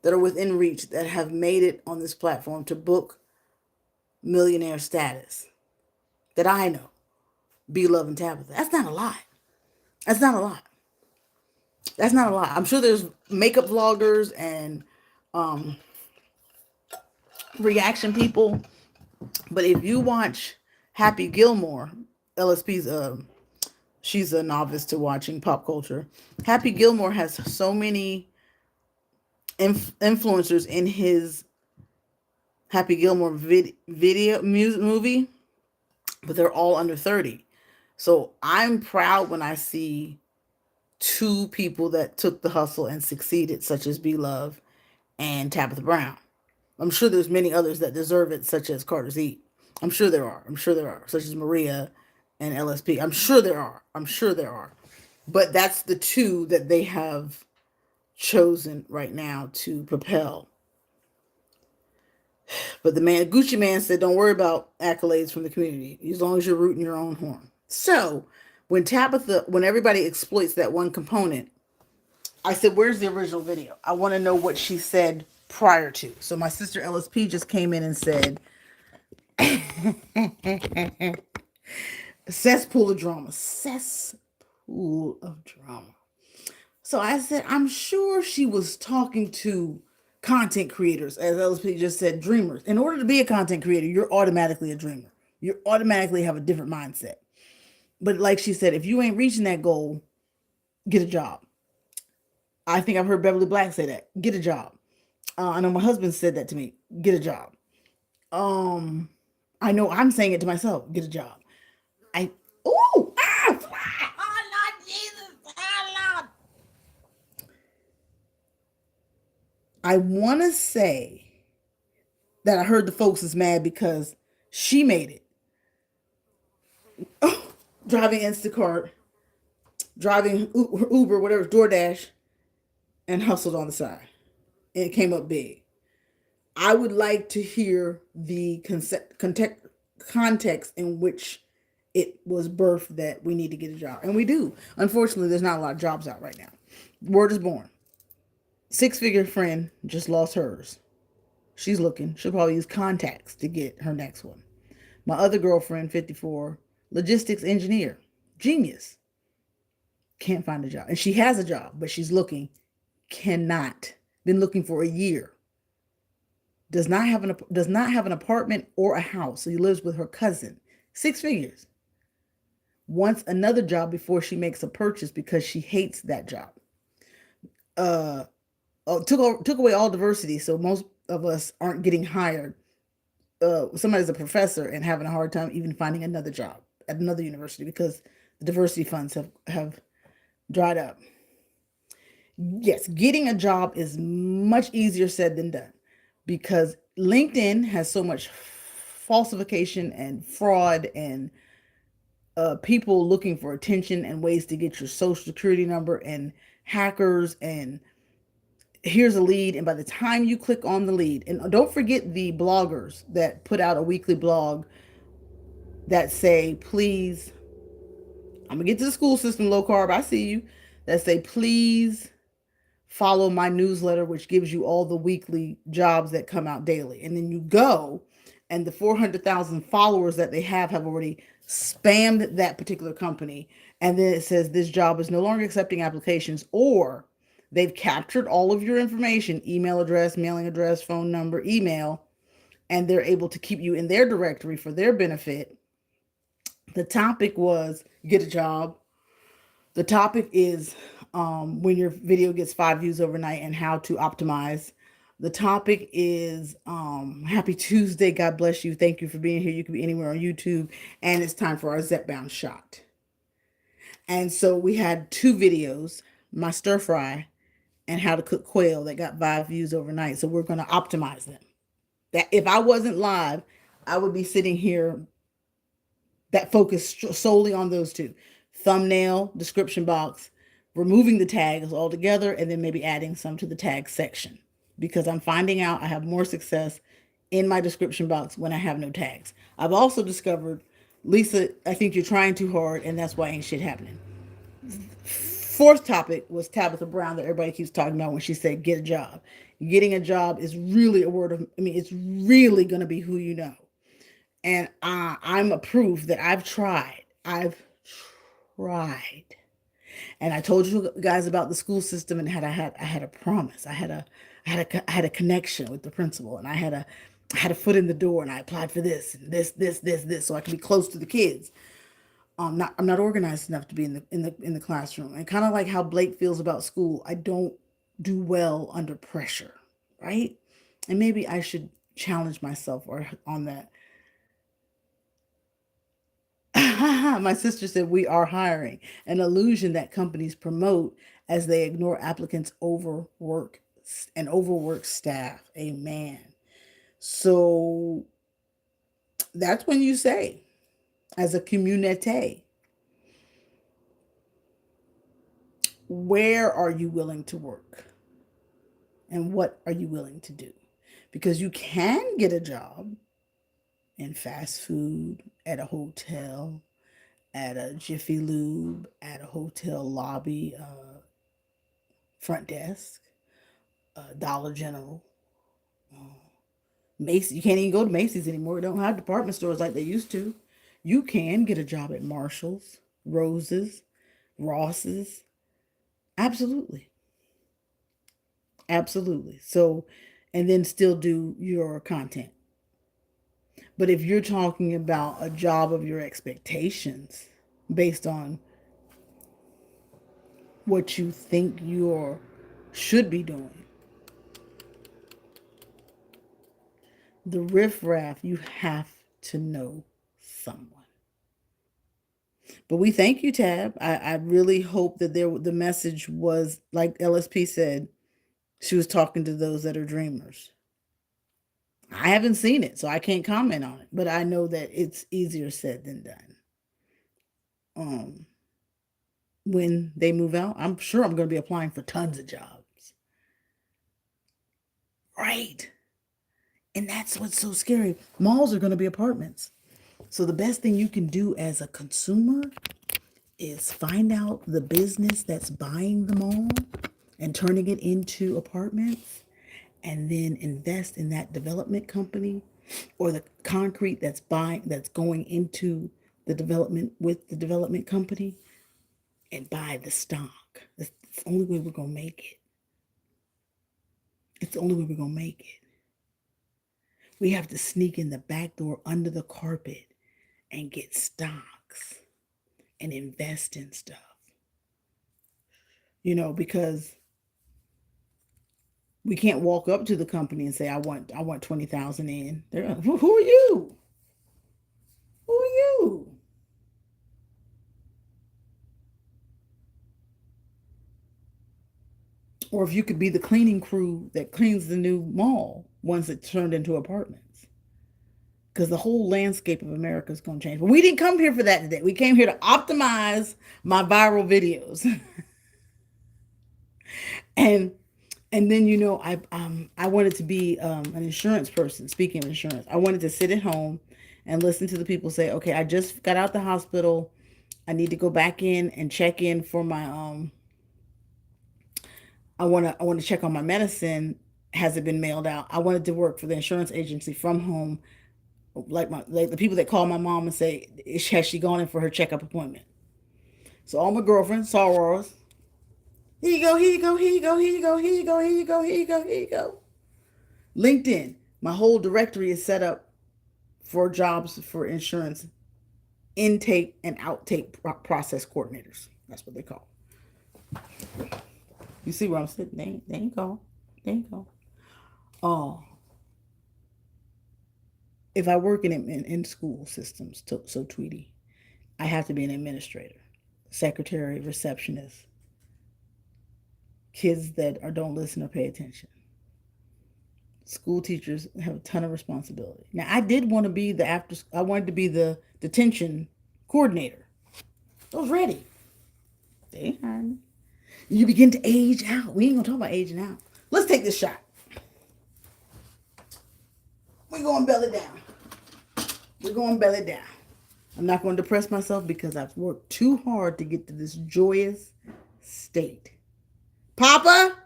S1: that are within reach that have made it on this platform to book millionaire status that I know. Be Love and Tabitha. That's not a lot. That's not a lot. That's not a lot. I'm sure there's makeup vloggers and um, reaction people, but if you watch Happy Gilmore, LSP's she's a novice to watching pop culture. Happy Gilmore has so many influencers in his Happy Gilmore movie, but they're all under 30. So I'm proud when I see 2 people that took the hustle and succeeded, such as Be Love and Tabitha Brown. I'm sure there's many others that deserve it, such as Carter's Eat. I'm sure there are. I'm sure there are, such as Maria and LSP. I'm sure there are. I'm sure there are. But that's the 2 that they have chosen right now to propel. But the man, Gucci Man, said, don't worry about accolades from the community, as long as you're rooting your own horn. So when everybody exploits that one component, I said, where's the original video? I want to know what she said prior to. So my sister LSP just came in and said, cesspool of drama. Cesspool of drama. So I said, I'm sure she was talking to content creators, as LSP just said, dreamers. In order to be a content creator, you're automatically a dreamer. You automatically have a different mindset. But like she said, if you ain't reaching that goal, get a job. I think I've heard Beverly Black say that. Get a job. I know my husband said that to me. Get a job. I know I'm saying it to myself. Get a job. Oh Lord Jesus, oh Lord. I want to say that I heard the folks is mad because she made it. Oh, driving Instacart, driving Uber, whatever, DoorDash, and hustled on the side. And it came up big. I would like to hear the context in which it was birthed that we need to get a job. And we do. Unfortunately, there's not a lot of jobs out right now. Word is born. 6-figure friend just lost hers. She's looking. She'll probably use contacts to get her next one. My other girlfriend, 54, logistics engineer, genius, can't find a job. And she has a job, but she's looking, cannot. Been looking for a year. Does not have an apartment or a house. So he lives with her cousin. 6 figures. Wants another job before she makes a purchase because she hates that job. Took away all diversity, so most of us aren't getting hired. Somebody's a professor and having a hard time even finding another job at another university because the diversity funds have dried up. Yes, getting a job is much easier said than done because LinkedIn has so much falsification and fraud and people looking for attention and ways to get your social security number and hackers and here's a lead. And by the time you click on the lead, and don't forget the bloggers that put out a weekly blog that say, please, I'm gonna get to the school system, low carb, I see you, that say, please follow my newsletter, which gives you all the weekly jobs that come out daily. And then you go, and the 400,000 followers that they have already spammed that particular company. And then it says this job is no longer accepting applications, or they've captured all of your information, email address, mailing address, phone number, email, and they're able to keep you in their directory for their benefit. The topic was get a job. The topic is when your video gets 5 views overnight and how to optimize. The topic is happy Tuesday. God bless you. Thank you for being here. You can be anywhere on YouTube. And it's time for our Zepbound shot. And so we had 2 videos, my stir fry and how to cook quail, that got 5 views overnight. So we're going to optimize them. That if I wasn't live, I would be sitting here that focused solely on those 2. Thumbnail, description box, removing the tags altogether, and then maybe adding some to the tag section. Because I'm finding out I have more success in my description box when I have no tags. I've also discovered Lisa, I think you're trying too hard, and that's why ain't shit happening. Fourth topic was Tabitha Brown that everybody keeps talking about when she said get a job. Getting a job is really a word of, I mean, it's really going to be who you know. And I'm a proof that I've tried. I've tried. And I told you guys about the school system and I had a promise. I had a connection with the principal, and I had a foot in the door, and I applied for this and this so I could be close to the kids. I'm not organized enough to be in the classroom. And kind of like how Blake feels about school, I don't do well under pressure, right? And maybe I should challenge myself or on that. My sister said we are hiring, an illusion that companies promote as they ignore applicants overwork staff. Amen. So that's when you say, as a community, where are you willing to work? And what are you willing to do? Because you can get a job in fast food, at a hotel, at a Jiffy Lube, at a hotel lobby, front desk, Dollar General, Macy's. You can't even go to Macy's anymore. They don't have department stores like they used to. You can get a job at Marshall's, Rose's, Ross's. Absolutely. Absolutely. So, and then still do your content. But if you're talking about a job of your expectations based on what you think you should be doing, the riffraff, you have to know someone. But we thank you, Tab. I really hope that the message was like LSP said. She was talking to those that are dreamers. I haven't seen it, so I can't comment on it. But I know that it's easier said than done. Um, when they move out, I'm sure I'm going to be applying for tons of jobs. Right. And that's what's so scary. Malls are going to be apartments. So the best thing you can do as a consumer is find out the business that's buying the mall and turning it into apartments, and then invest in that development company or the concrete that's going into the development with the development company, and buy the stock. That's the only way we're going to make it. It's the only way we're going to make it. We have to sneak in the back door under the carpet and get stocks and invest in stuff. Because we can't walk up to the company and say, I want 20,000 in. They're like, who are you? Who are you? Or if you could be the cleaning crew that cleans the new mall once it's turned into apartments. Because the whole landscape of America is going to change. But we didn't come here for that today. We came here to optimize my viral videos. and and then I wanted to be an insurance person. Speaking of insurance, I wanted to sit at home and listen to the people say, okay, I just got out the hospital. I need to go back in and check in for my I want to check on my medicine. Has it been mailed out? I wanted to work for the insurance agency from home, like the people that call my mom and say, has she gone in for her checkup appointment? So all my girlfriends, sorors, here you go, here you go, here you go, here you go, here you go, here you go, here you go, here you go. LinkedIn, my whole directory is set up for jobs for insurance intake and outtake process coordinators. That's what they call. You see where I'm sitting? There you go. There you go. Oh, if I work in school systems, so Tweety, I have to be an administrator, secretary, receptionist, kids that don't listen or pay attention. School teachers have a ton of responsibility. Now, I did want to be I wanted to be the detention coordinator. I was ready. They hired me. You begin to age out. We ain't gonna talk about aging out. Let's take this shot. We're going belly down. We're going belly down. I'm not going to depress myself because I've worked too hard to get to this joyous state. Papa,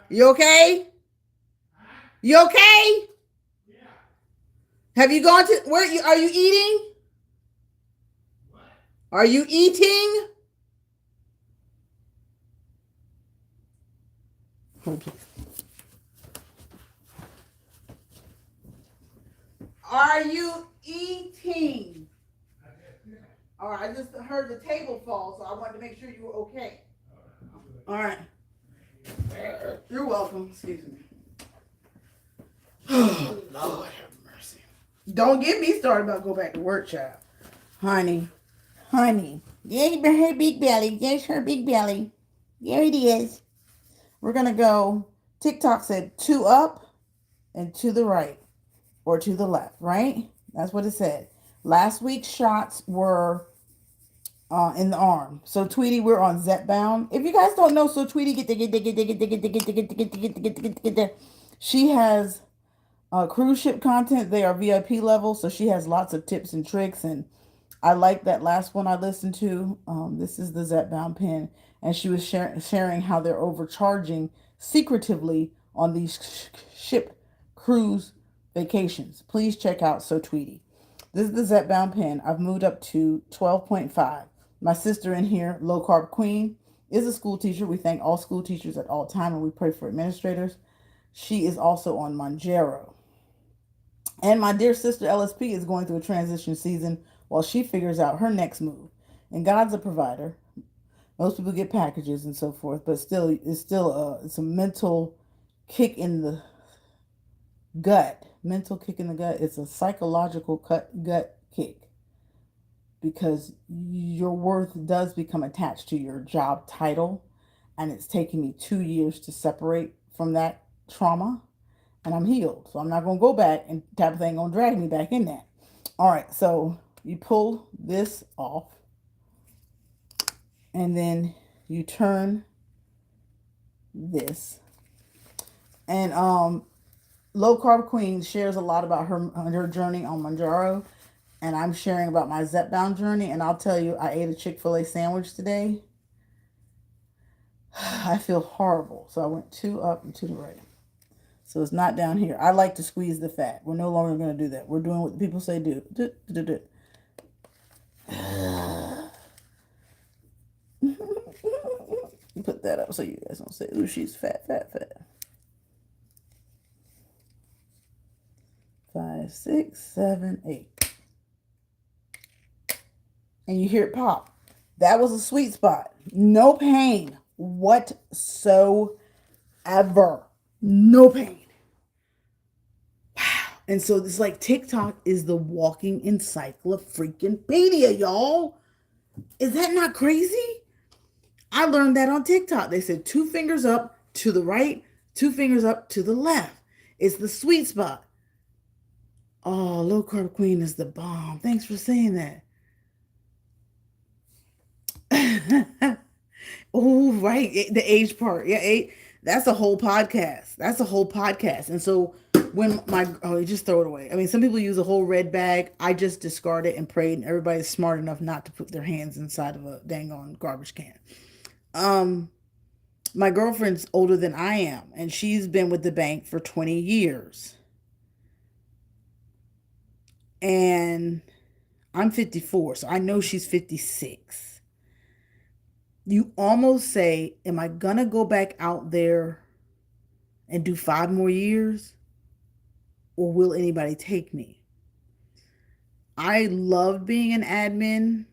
S1: you okay? You okay? Have you gone to where? Are you eating? Are you eating? Hold please. Are you eating? All right, I just heard the table fall, so I wanted to make sure you were okay. All right. You're welcome. Excuse me. Oh, Lord have mercy. Don't get me started about go back to work, child. Honey. There's her big belly. There's her big belly. There it is. We're going to go. TikTok said 2 up and to the right or to the left, right? That's what it said. Last week's shots were in the arm. So Tweety, we're on Zepbound. If you guys don't know, so Tweety she has cruise ship content. They are VIP level, so she has lots of tips and tricks. And I like that last one I listened to. This is the Zepbound pen, and she was sharing how they're overcharging secretively on these ship cruise vacations. Please check out So Tweety. This is the Zepbound pen. I've moved up to 12.5. My sister in here, Low Carb Queen, is a school teacher. We thank all school teachers at all time, and we pray for administrators. She is also on Monjaro. And my dear sister LSP is going through a transition season while she figures out her next move. And God's a provider. Most people get packages and so forth, but still, it's a mental kick in the gut. Mental kick in the gut. It's a psychological gut kick. Because your worth does become attached to your job title, and it's taken me 2 years to separate from that trauma, and I'm healed. So I'm not going to go back, and Tabitha ain't going to drag me back in that. All right, so you pull this off, and then you turn this. And Low Carb Queen shares a lot about her journey on Manjaro. And I'm sharing about my Zepbound journey. And I'll tell you, I ate a Chick-fil-A sandwich today. I feel horrible. So I went 2 up and to the right. So it's not down here. I like to squeeze the fat. We're no longer going to do that. We're doing what the people say do. Put that up so you guys don't say, ooh, she's fat. 5, 6, 7, 8. And you hear it pop. That was a sweet spot. No pain whatsoever. No pain. Wow. And so it's like TikTok is the walking encyclopedia, y'all. Is that not crazy? I learned that on TikTok. They said 2 fingers up to the right, 2 fingers up to the left. It's the sweet spot. Oh, Low Carb Queen is the bomb. Thanks for saying that. Oh, right. The age part. Yeah, that's a whole podcast. And so when you just throw it away. I mean, some people use a whole red bag. I just discard it and prayed, and everybody's smart enough not to put their hands inside of a dang on garbage can. My girlfriend's older than I am, and she's been with the bank for 20 years. And I'm 54, so I know she's 56. You almost say, am I going to go back out there and do 5 more years? Or will anybody take me? I loved being an admin.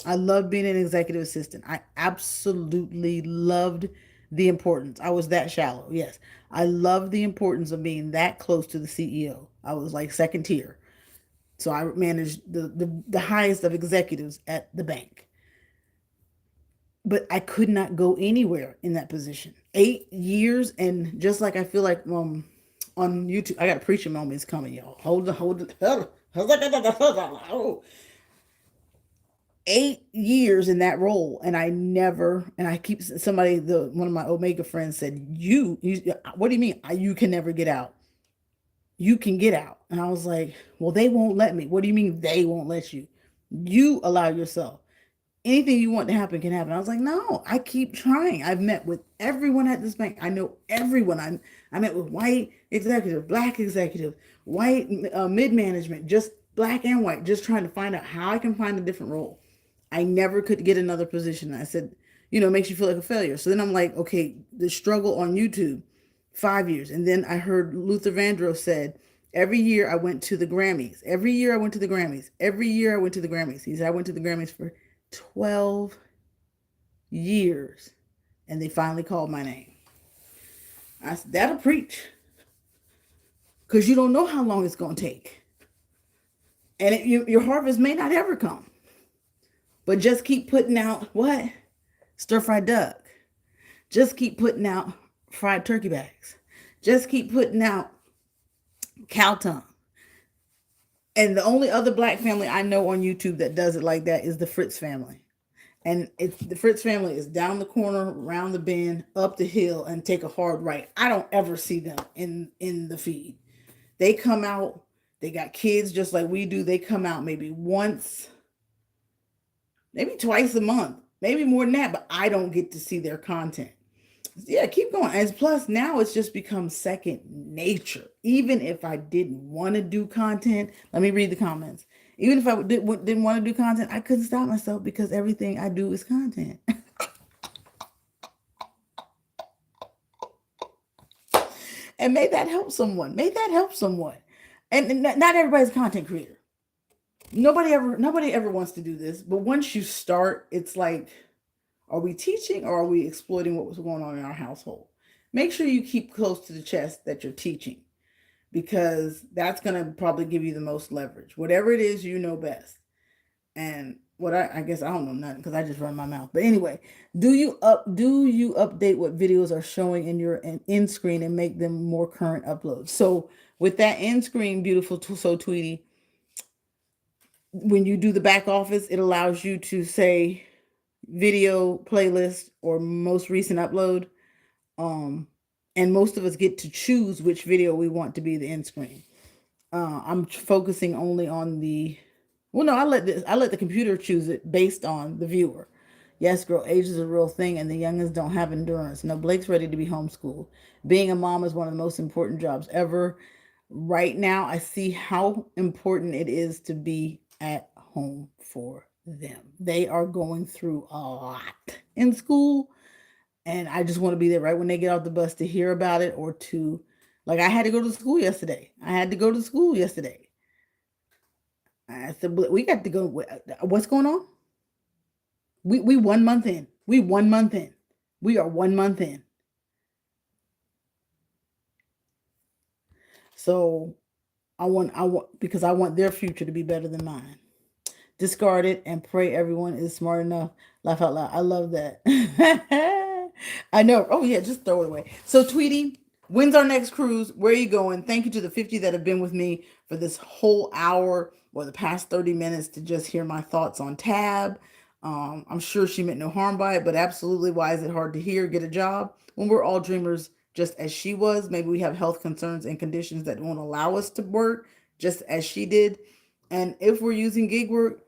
S1: I loved being an executive assistant. I absolutely loved the importance. I was that shallow. Yes. I loved the importance of being that close to the CEO. I was like second tier. So I managed the highest of executives at the bank. But I could not go anywhere in that position. 8 years, and just like I feel like on YouTube, I got a preaching moment is coming, y'all. Hold it. 8 years in that role, and I keep one of my Omega friends said, you what do you mean you can never get out? you can get out. And I was like, well, they won't let me. What do you mean they won't let you? You allow yourself. Anything you want to happen can happen. I was like, no, I keep trying. I've met with everyone at this bank. I know everyone. I met with white executive, black executive, white mid management, just black and white, just trying to find out how I can find a different role. I never could get another position. I said, it makes you feel like a failure. So then I'm like, okay, the struggle on YouTube, 5 years. And then I heard Luther Vandross said, every year I went to the Grammys. Every year I went to the Grammys. Every year I went to the Grammys. He said, I went to the Grammys for 12 years. And they finally called my name. I said, that'll preach. Because you don't know how long it's going to take. And your harvest may not ever come. But just keep putting out what? Stir-fried duck. Just keep putting out fried turkey bags. Just keep putting out cow tongue. And the only other black family I know on YouTube that does it like that is the Fritz family. And the Fritz family is down the corner, around the bend, up the hill, and take a hard right. I don't ever see them in the feed. They come out, they got kids just like we do. They come out maybe once, maybe twice a month, maybe more than that, but I don't get to see their content. Yeah, keep going. As plus now it's just become second nature. Even if I didn't want to do content, let me read the comments. Even if I didn't want to do content, I couldn't stop myself because everything I do is content. And may that help someone. May that help someone. And not everybody's a content creator. Nobody ever wants to do this. But once you start, it's like, are we teaching or are we exploiting what was going on in our household? Make sure you keep close to the chest that you're teaching, because that's going to probably give you the most leverage. Whatever it is, you know best. And what I guess I don't know nothing because I just run my mouth. But anyway, do you update what videos are showing in your end screen and make them more current uploads? So with that end screen, beautiful so Tweety, when you do the back office, it allows you to say video playlist or most recent upload. And most of us get to choose which video we want to be the end screen. I'm focusing only on I let the computer choose it based on the viewer. Yes, girl, age is a real thing, and the youngest don't have endurance. No, Blake's ready to be homeschooled. Being a mom is one of the most important jobs ever. Right now, I see how important it is to be at home for them. They are going through a lot in school, and I just want to be there right when they get off the bus to hear about it, or to, like, I had to go to school yesterday. I said, we got to go. What's going on? We 1 month in. We 1 month in. We are 1 month in. So I want because I want their future to be better than mine. Discard it and pray everyone is smart enough. Laugh out loud. I love that. I know. Oh yeah, just throw it away. So Tweety, when's our next cruise? Where are you going? Thank you to the 50 that have been with me for this whole hour or the past 30 minutes to just hear my thoughts on Tab. I'm sure she meant no harm by it, but absolutely, why is it hard to hear? Get a job when we're all dreamers, just as she was. Maybe we have health concerns and conditions that won't allow us to work, just as she did. And if we're using gig work,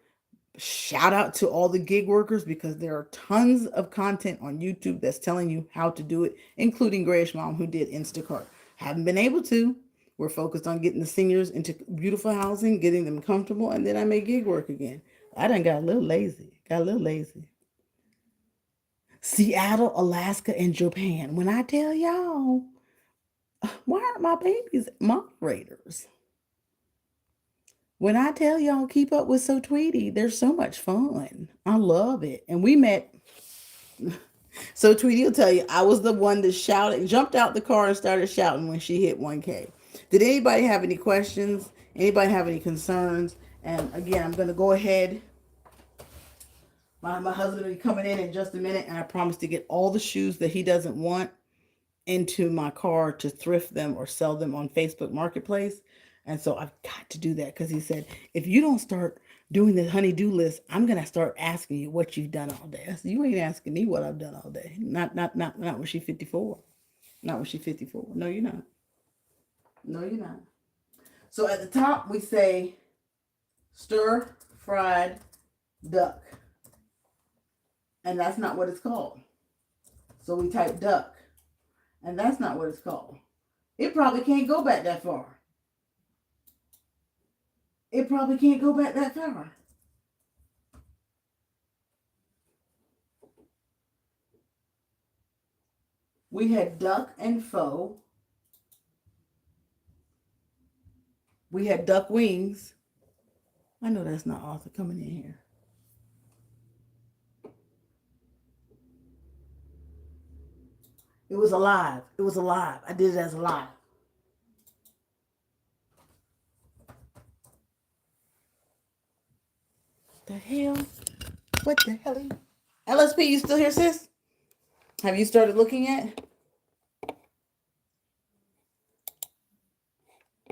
S1: shout out to all the gig workers, because there are tons of content on YouTube that's telling you how to do it, including Grayish Mom, who did Instacart. Haven't been able to. We're focused on getting the seniors into beautiful housing, getting them comfortable, and then I may gig work again. I done got a little lazy. Seattle, Alaska, and Japan. When I tell y'all, why aren't my babies moderators? When I tell y'all keep up with So Tweety, they're so much fun. I love it. And we met. So Tweety will tell you, I was the one that shouted, jumped out the car and started shouting when she hit 1K. Did anybody have any questions? Anybody have any concerns? And again, I'm going to go ahead. My husband will be coming in just a minute, and I promise to get all the shoes that he doesn't want into my car to thrift them or sell them on Facebook Marketplace. And so I've got to do that, because he said, if you don't start doing the honey-do list, I'm going to start asking you what you've done all day. I said, you ain't asking me what I've done all day. Not when she's 54. Not when she's 54. No, you're not. So at the top, we say stir-fried duck. And that's not what it's called. So we type duck. And that's not what it's called. It probably can't go back that far. It probably can't go back that far. We had duck and pho. We had duck wings. I know that's not Arthur coming in here. It was alive. It was alive. I did it as alive. The hell? What the hell? LSP, you still here, sis? Have you started looking at?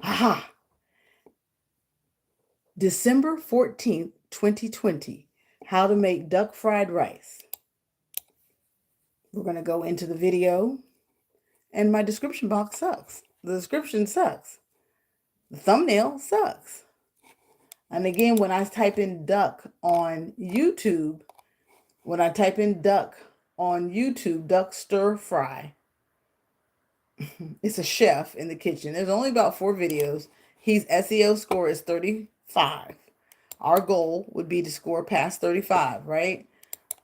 S1: Aha! December 14th, 2020. How to make duck fried rice. We're going to go into the video. And my description box sucks. The description sucks. The thumbnail sucks. And again, when I type in duck on YouTube, duck stir fry, it's a chef in the kitchen. There's only about 4 videos. His SEO score is 35. Our goal would be to score past 35, right?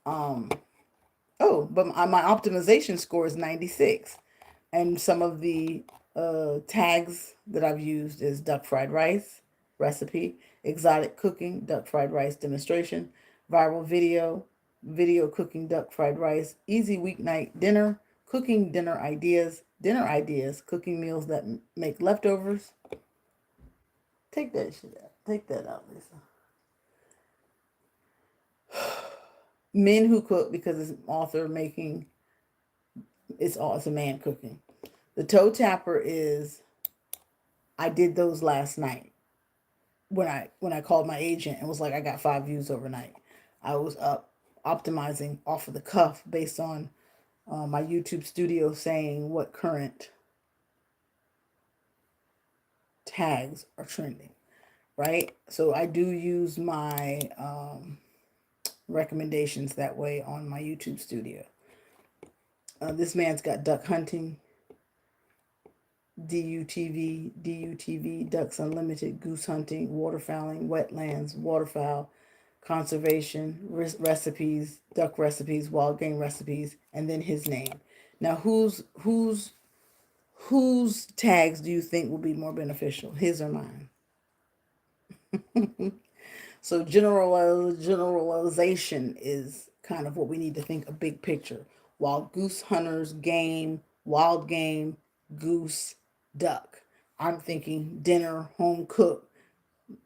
S1: But my optimization score is 96. And some of the tags that I've used is duck fried rice recipe, exotic cooking, duck fried rice demonstration, viral video cooking duck fried rice, easy weeknight dinner, cooking dinner ideas, cooking meals that make leftovers. Take that shit out. Take that out, Lisa. Men who cook, because it's author making, it's a man cooking. The toe tapper is, I did those last night when I called my agent and was like, I got 5 views overnight. I was up optimizing off of the cuff based on my YouTube studio saying what current tags are trending, right? So I do use my recommendations that way on my YouTube studio. This man's got duck hunting, DUTV, Ducks Unlimited, goose hunting, waterfowling, wetlands, waterfowl, conservation, recipes, duck recipes, wild game recipes, and then his name. Now, whose tags do you think will be more beneficial, his or mine? So generalization is kind of what we need to think, a big picture. Wild goose hunters, game, wild game, goose, duck. I'm thinking dinner, home cook.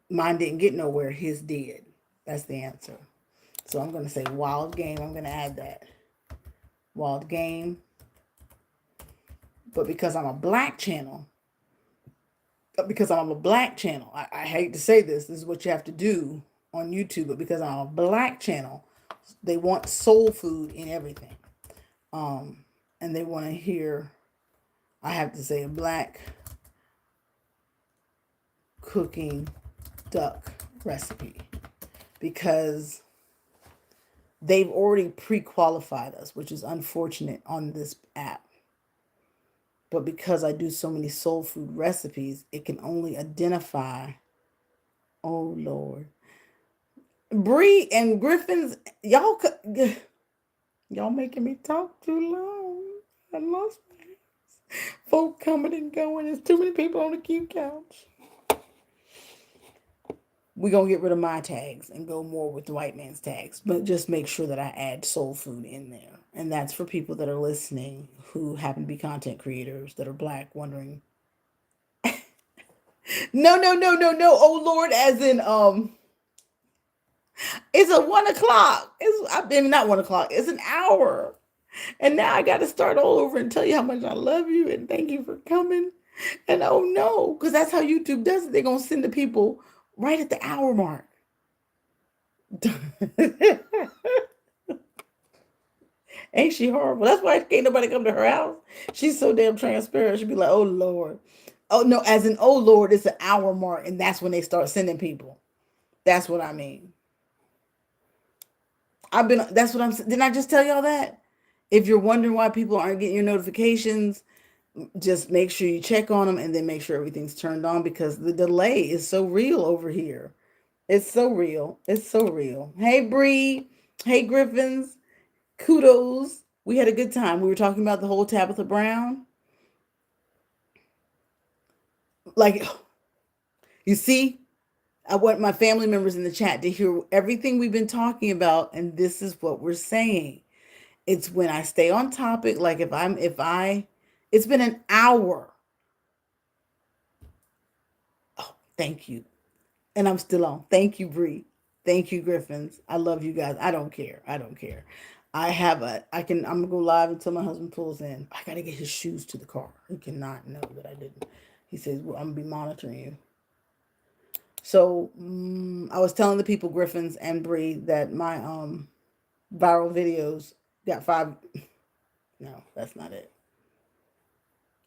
S1: Mine didn't get nowhere, his did. That's the answer. So I'm going to say wild game. I'm going to add that. Wild game. But because I'm a black channel, I hate to say this is what you have to do on YouTube, but because I'm a black channel, they want soul food in everything. And they want to hear, I have to say, a black cooking duck recipe, because they've already pre-qualified us, which is unfortunate on this app. But because I do so many soul food recipes, it can only identify, oh Lord, Bree and Griffin's, y'all making me talk too long. I lost my hands. Folk coming and going. There's too many people on the cute couch. We're going to get rid of my tags and go more with the white man's tags. But just make sure that I add soul food in there. And that's for people that are listening who happen to be content creators that are black, wondering. No. Oh Lord, as in, it's a 1 o'clock. Not 1 o'clock. It's an hour. And now I got to start all over and tell you how much I love you and thank you for coming. And oh no, because that's how YouTube does it. They're going to send the people right at the hour mark. Ain't she horrible? That's why can't nobody come to her house. She's so damn transparent. She'd be like, oh Lord. Oh no, as in, oh Lord, it's an hour mark, and that's when they start sending people. That's what I mean. That's what I'm, didn't I just tell y'all that? If you're wondering why people aren't getting your notifications, just make sure you check on them and then make sure everything's turned on, because the delay is so real over here. It's so real. It's so real. Hey, Bree. Hey, Griffins. Kudos. We had a good time. We were talking about the whole Tabitha Brown. Like, you see, I want my family members in the chat to hear everything we've been talking about, and this is what we're saying. It's when I stay on topic, like it's been an hour. Oh, thank you. And I'm still on. Thank you, Bree. Thank you, Griffins. I love you guys. I don't care. I don't care. I'm gonna go live until my husband pulls in. I gotta get his shoes to the car. He cannot know that I didn't. He says, well, I'm gonna be monitoring you. So I was telling the people, Griffins and Bree, that my viral videos got 5. No, that's not it.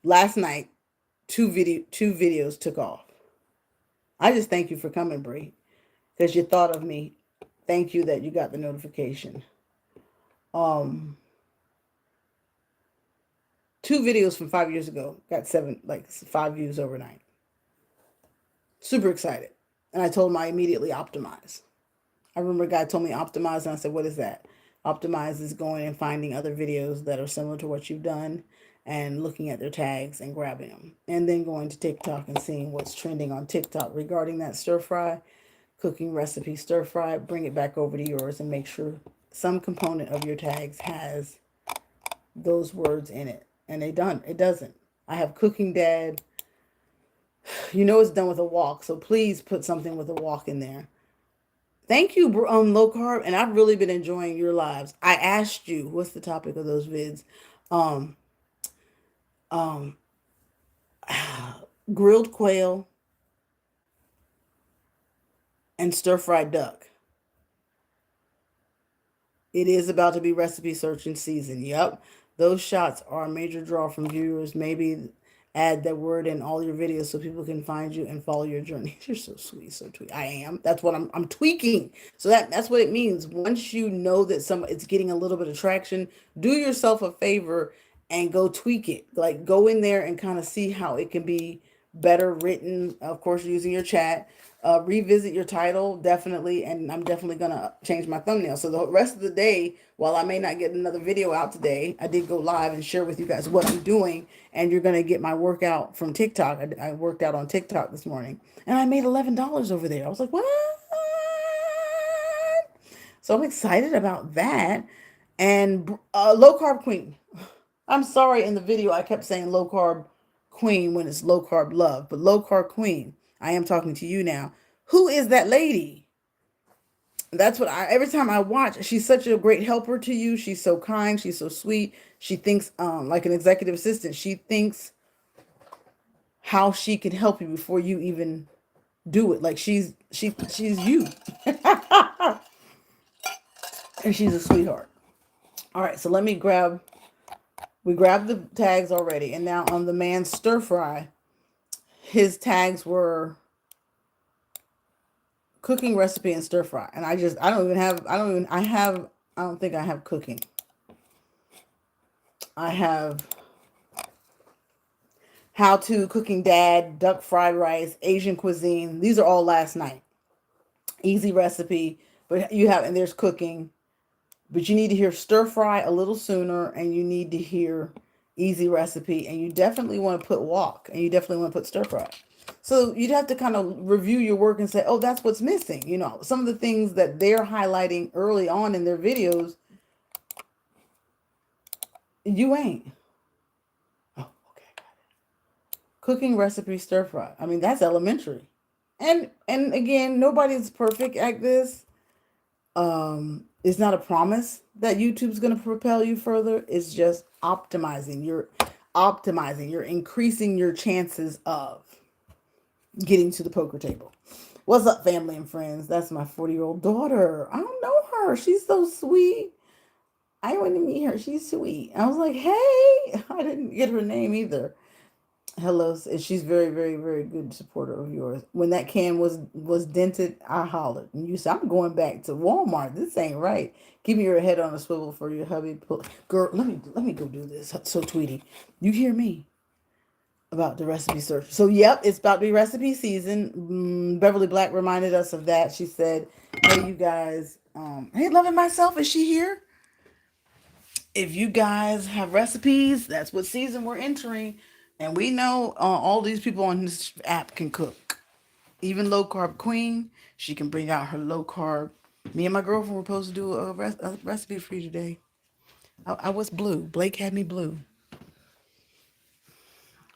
S1: Last night, two videos took off. I just thank you for coming, Bree, because you thought of me. Thank you that you got the notification. 2 videos from 5 years ago got 5 views overnight. Super excited. And I told him I immediately optimize. I remember a guy told me optimize, and I said, what is that? Optimize is going and finding other videos that are similar to what you've done and looking at their tags and grabbing them. And then going to TikTok and seeing what's trending on TikTok regarding that stir fry, cooking recipe stir fry. Bring it back over to yours and make sure some component of your tags has those words in it. And it doesn't. I have cooking dad. You know it's done with a wok, so please put something with a wok in there. Thank you, low carb, and I've really been enjoying your lives. I asked you, what's the topic of those vids? Grilled quail and stir-fried duck. It is about to be recipe searching season. Yep, those shots are a major draw from viewers. Maybe add that word in all your videos so people can find you and follow your journey. You're so sweet, so tweak. I am. That's what I'm tweaking. So that's what it means. Once you know that it's getting a little bit of traction, do yourself a favor and go tweak it. Like, go in there and kind of see how it can be better written. Of course, using your chat. Revisit your title, definitely, and I'm definitely gonna change my thumbnail. So the rest of the day, while I may not get another video out today, I did go live and share with you guys what I'm doing, and you're gonna get my workout from TikTok. I worked out on TikTok this morning, and I made $11 over there. I was like, what? So I'm excited about that. And low carb queen. I'm sorry, in the video I kept saying low carb queen when it's low carb love, but low carb queen. I am talking to you now. Who is that lady? That's what every time I watch, she's such a great helper to you. She's so kind. She's so sweet. She thinks like an executive assistant. She thinks how she can help you before you even do it. Like she's you. And she's a sweetheart. All right, so we grabbed the tags already. And now on the man's stir fry, his tags were cooking recipe and stir fry. And I don't think I have cooking. I have how to cooking dad, duck fried rice, Asian cuisine. These are all last night. Easy recipe, but and there's cooking, but you need to hear stir fry a little sooner, and you need to hear easy recipe, and you definitely want to put wok, and you definitely want to put stir fry. So you'd have to kind of review your work and say, oh, that's what's missing. You know, some of the things that they're highlighting early on in their videos, you ain't. Oh, okay, got it. Cooking recipe stir fry. I mean, that's elementary. And again, nobody's perfect at this. It's not a promise that YouTube's going to propel you further. It's just optimizing. You're increasing your chances of getting to the poker table. What's up, family and friends? That's my 40-year-old daughter. I don't know her. She's so sweet. I went to meet her. She's sweet. I was like, hey, I didn't get her name either. Hello, and she's very, very, very good supporter of yours. When that can was dented, I hollered, and you said, "I'm going back to Walmart. This ain't right. Keep your head on a swivel for your hubby." Girl, let me go do this. So, Tweety, you hear me about the recipe search? So, yep, it's about to be recipe season. Beverly Black reminded us of that. She said, "Hey, you guys, hey, loving myself, is she here? If you guys have recipes, that's what season we're entering." And we know all these people on this app can cook. Even low carb queen, she can bring out her low carb. Me and my girlfriend were supposed to do a recipe for you today. I was blue. Blake had me blue.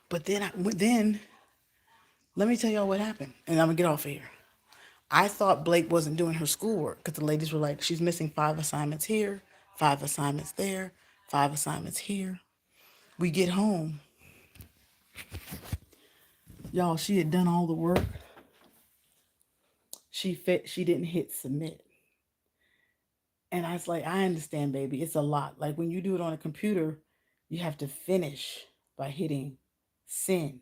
S1: But then let me tell y'all what happened. And I'm going to get off of here. I thought Blake wasn't doing her schoolwork because the ladies were like, she's missing 5 assignments here, 5 assignments there, 5 assignments here. We get home. Y'all, she had done all the work. She didn't hit submit. And I was like, I understand, baby. It's a lot. Like when you do it on a computer, you have to finish by hitting send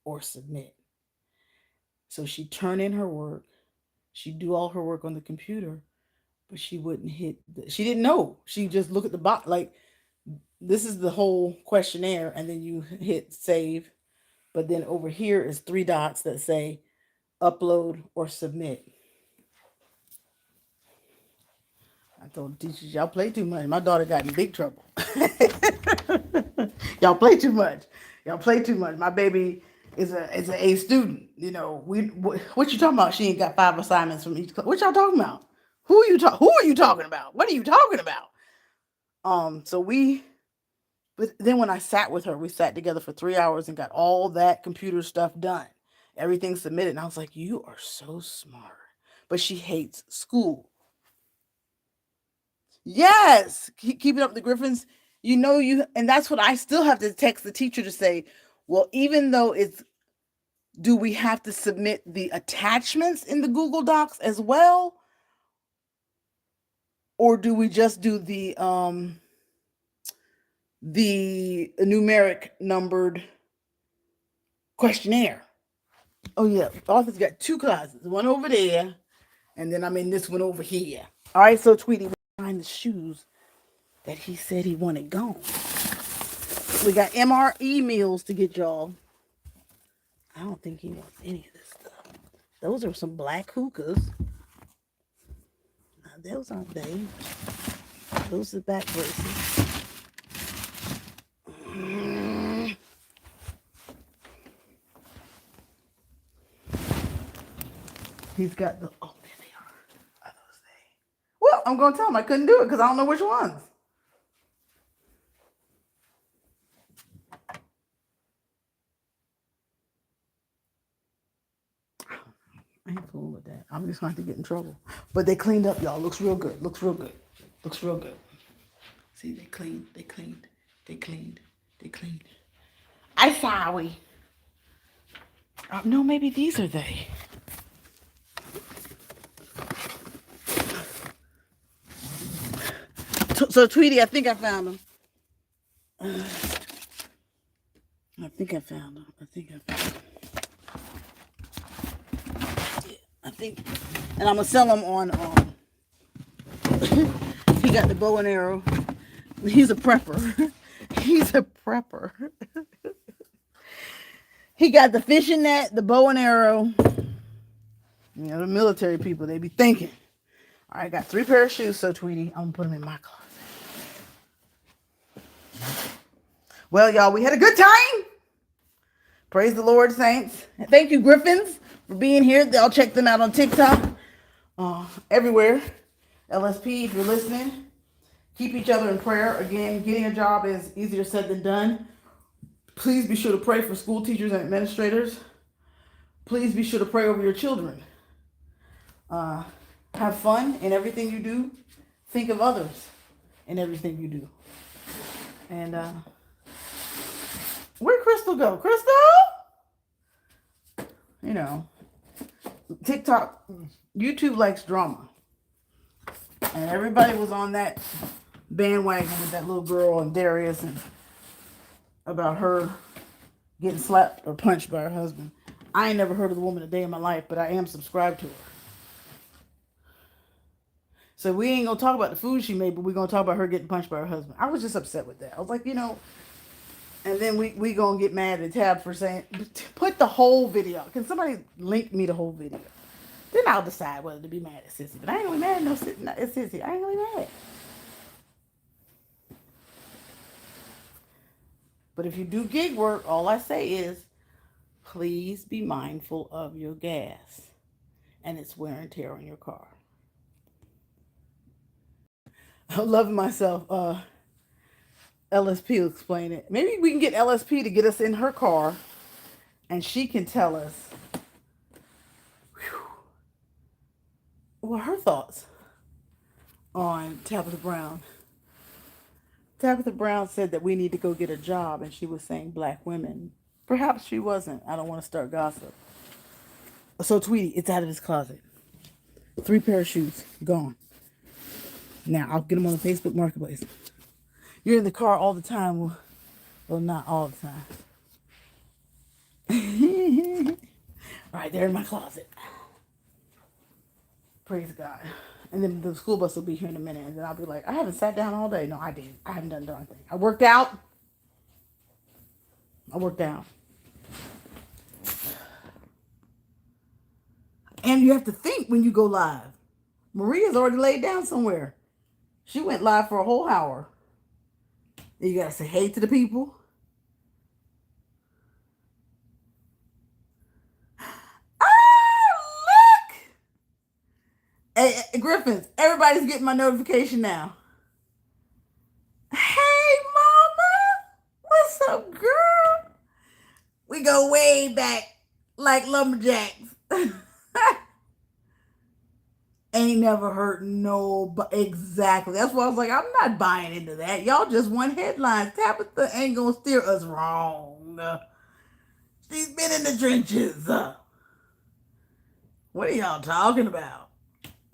S1: or submit. So she turned in her work. She'd do all her work on the computer, but she wouldn't hit. She didn't know. She just looked at the box. Like this is the whole questionnaire, and then you hit save. But then over here is 3 dots that say upload or submit. I told the teachers, y'all play too much. My daughter got in big trouble. Y'all play too much. Y'all play too much. My baby is an A student. You know, what you talking about? She ain't got 5 assignments from each class. What y'all talking about? Who are you talking about? What are you talking about? But then when I sat with her, we sat together for 3 hours and got all that computer stuff done. Everything submitted. And I was like, you are so smart. But she hates school. Yes, keeping up the Griffins. And that's what I still have to text the teacher to say. Well, even though do we have to submit the attachments in the Google Docs as well, or do we just do the numeric numbered questionnaire? Oh yeah, Arthur's got 2 closets, one over there, and then I'm in this one over here. All right, so Tweety, we find the shoes that he said he wanted gone. We got MRE meals to get y'all. I don't think he wants any of this stuff. Those are some black hookahs. Now, those aren't they. Those are back braces. He's got the, oh, there they are. Are those they? Well, I'm going to tell him I couldn't do it because I don't know which ones. I ain't fooling with that. I'm just going to have to get in trouble. But they cleaned up, y'all. Looks real good. Looks real good. Looks real good. See, they cleaned. They cleaned. They cleaned. They cleaned. I'm sorry. No, maybe these are they. So, Tweety, I think I found them. I think I found them. Yeah, I think. And I'm going to sell them on, he got the bow and arrow. He's a prepper. He's a prepper. He got the fishing net, the bow and arrow. You know, the military people, they be thinking. All right, I got 3 pair of shoes, so Tweety, I'm going to put them in my closet. Well, y'all, we had a good time. Praise the Lord, saints. And thank you, Griffins, for being here. I'll check them out on TikTok. Everywhere. LSP, if you're listening, keep each other in prayer. Again, getting a job is easier said than done. Please be sure to pray for school teachers and administrators. Please be sure to pray over your children. Have fun in everything you do. Think of others in everything you do. And where'd Crystal go? Crystal? You know, TikTok, YouTube likes drama. And everybody was on that bandwagon with that little girl and Darius and about her getting slapped or punched by her husband. I ain't never heard of the woman a day in my life, but I am subscribed to her. So we ain't gonna talk about the food she made, but we're gonna talk about her getting punched by her husband. I was just upset with that. I was like, and then we gonna get mad at Tab for saying, put the whole video. Can somebody link me the whole video? Then I'll decide whether to be mad at Sissy. But I ain't gonna be mad at Sissy. I ain't gonna be mad. But if you do gig work, all I say is, please be mindful of your gas and its wear and tear on your car. I'm loving myself. LSP will explain it. Maybe we can get LSP to get us in her car and she can tell us what her thoughts on Tabitha Brown. Tabitha Brown said that we need to go get a job, and she was saying black women. Perhaps she wasn't. I don't want to start gossip. So, Tweety, it's out of his closet. 3 pair of shoes, gone. Now, I'll get them on the Facebook Marketplace. You're in the car all the time. Well, not all the time. All right, they're in my closet. Praise God. And then the school bus will be here in a minute. And then I'll be like, I haven't sat down all day. No, I didn't. I haven't done a darn thing. I worked out. And you have to think when you go live. Maria's already laid down somewhere. She went live for a whole hour. You got to say hey to the people. Hey, Griffins, everybody's getting my notification now. Hey, mama. What's up, girl? We go way back like lumberjacks. Ain't never heard nobody. Exactly. That's why I was like, I'm not buying into that. Y'all just want headlines. Tabitha ain't going to steer us wrong. She's been in the trenches. What are y'all talking about?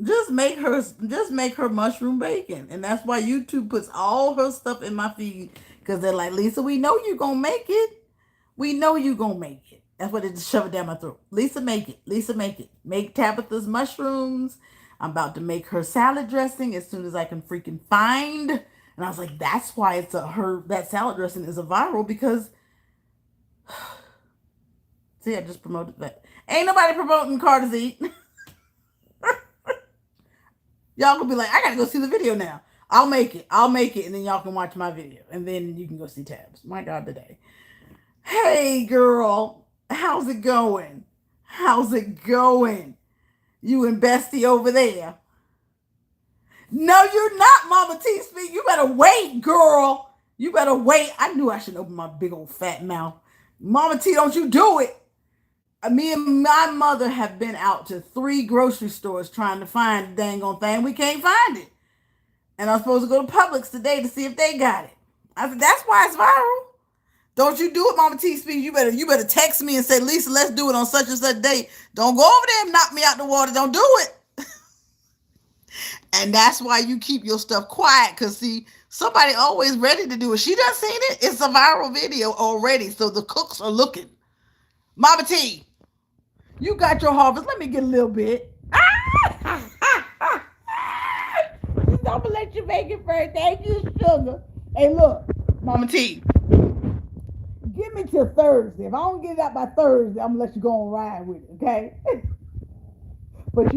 S1: Just make her mushroom bacon. And that's why YouTube puts all her stuff in my feed. Because they're like, Lisa, we know you're going to make it. We know you're going to make it. That's why they just shove it down my throat. Lisa, make it. Lisa, make it. Make Tabitha's mushrooms. I'm about to make her salad dressing as soon as I can freaking find. And I was like, that's why that salad dressing is a viral, because see, I just promoted that. Ain't nobody promoting Carter's Eat. Y'all gonna be like, I gotta go see the video now. I'll make it, and then y'all can watch my video, and then you can go see Tabs. My God, today. Hey, girl, how's it going? You and Bestie over there? No, you're not, Mama T. Speak. You better wait, girl. You better wait. I knew I should open my big old fat mouth. Mama T, don't you do it. Me and my mother have been out to 3 grocery stores trying to find the dang on thing. We can't find it. And I'm supposed to go to Publix today to see if they got it. I said, that's why it's viral. Don't you do it, Mama T. Speak. You better text me and say, Lisa, let's do it on such and such day. Don't go over there and knock me out the water. Don't do it. And that's why you keep your stuff quiet, because see, somebody always ready to do it. She done seen it. It's a viral video already, so the cooks are looking. Mama T, you got your harvest. Let me get a little bit. I'm gonna let you make it first. Thank you, sugar. Hey, look, Mama T, give me till Thursday. If I don't get it out by Thursday, I'm gonna let you go and ride with it, okay? But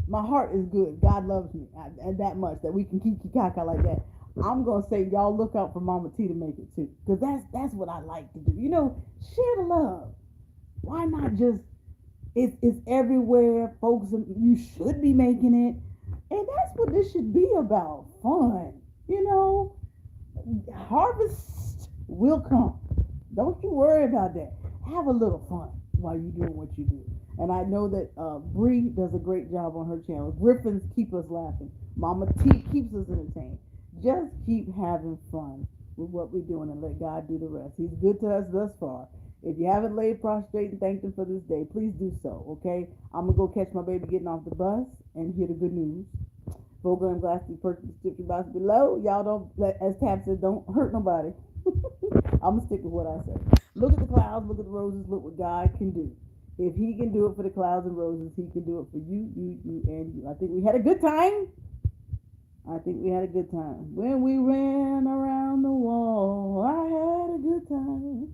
S1: my heart is good. God loves me and that much that we can keep kaka like that. I'm gonna say y'all look out for Mama T to make it too, because that's what I like to do. Share the love. Why not just? It's everywhere, folks. You should be making it, and that's what this should be about. Fun, Harvest will come. Don't you worry about that. Have a little fun while you're doing what you do. And I know that Bree does a great job on her channel. Griffins keep us laughing. Mama T keeps us entertained. Just keep having fun with what we're doing and let God do the rest. He's good to us thus far. If you haven't laid prostrate and thanked him for this day, please do so, okay? I'm going to go catch my baby getting off the bus and hear the good news. Program glass to purchase the description box below. Y'all don't, as Tab says, don't hurt nobody. I'm going to stick with what I say. Look at the clouds, look at the roses, look what God can do. If he can do it for the clouds and roses, he can do it for you, and you. I think we had a good time. I think we had a good time. When we ran around the wall, I had a good time.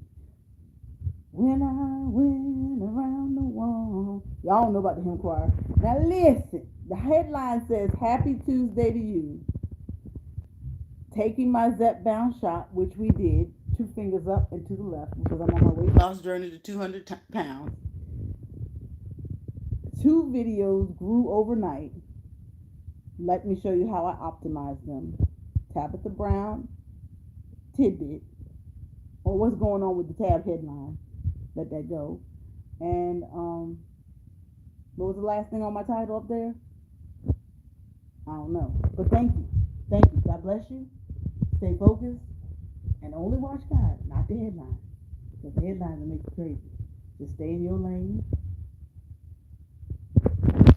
S1: When I went around the wall. Y'all don't know about the hymn choir. Now listen, the headline says, Happy Tuesday to you. Taking my Zepbound shot, which we did, 2 fingers up and to the left, because I'm on my weight loss journey to 200 pounds. 2 videos grew overnight. Let me show you how I optimized them. Tabitha Brown tidbit, or what's going on with the tab headline. Let that go. And what was the last thing on my title up there? I don't know. But thank you. Thank you. God bless you. Stay focused. And only watch God, not the headlines. Because the headlines will make you crazy. Just stay in your lane.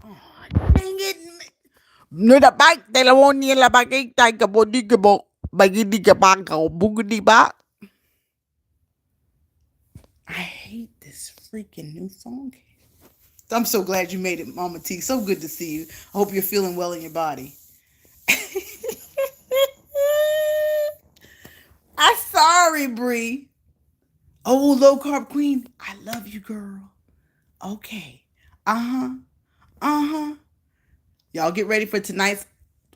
S1: Oh, dang it. Nur dabei, telefonnya lah pakai tay ke body ke bagi di ke bangkau buku di ba. I hate this freaking new phone case. I'm so glad you made it, Mama T. So good to see you. I hope you're feeling well in your body. I'm sorry, Bree. Oh, low carb queen. I love you, girl. Okay. Uh-huh. Uh-huh. Y'all get ready for tonight's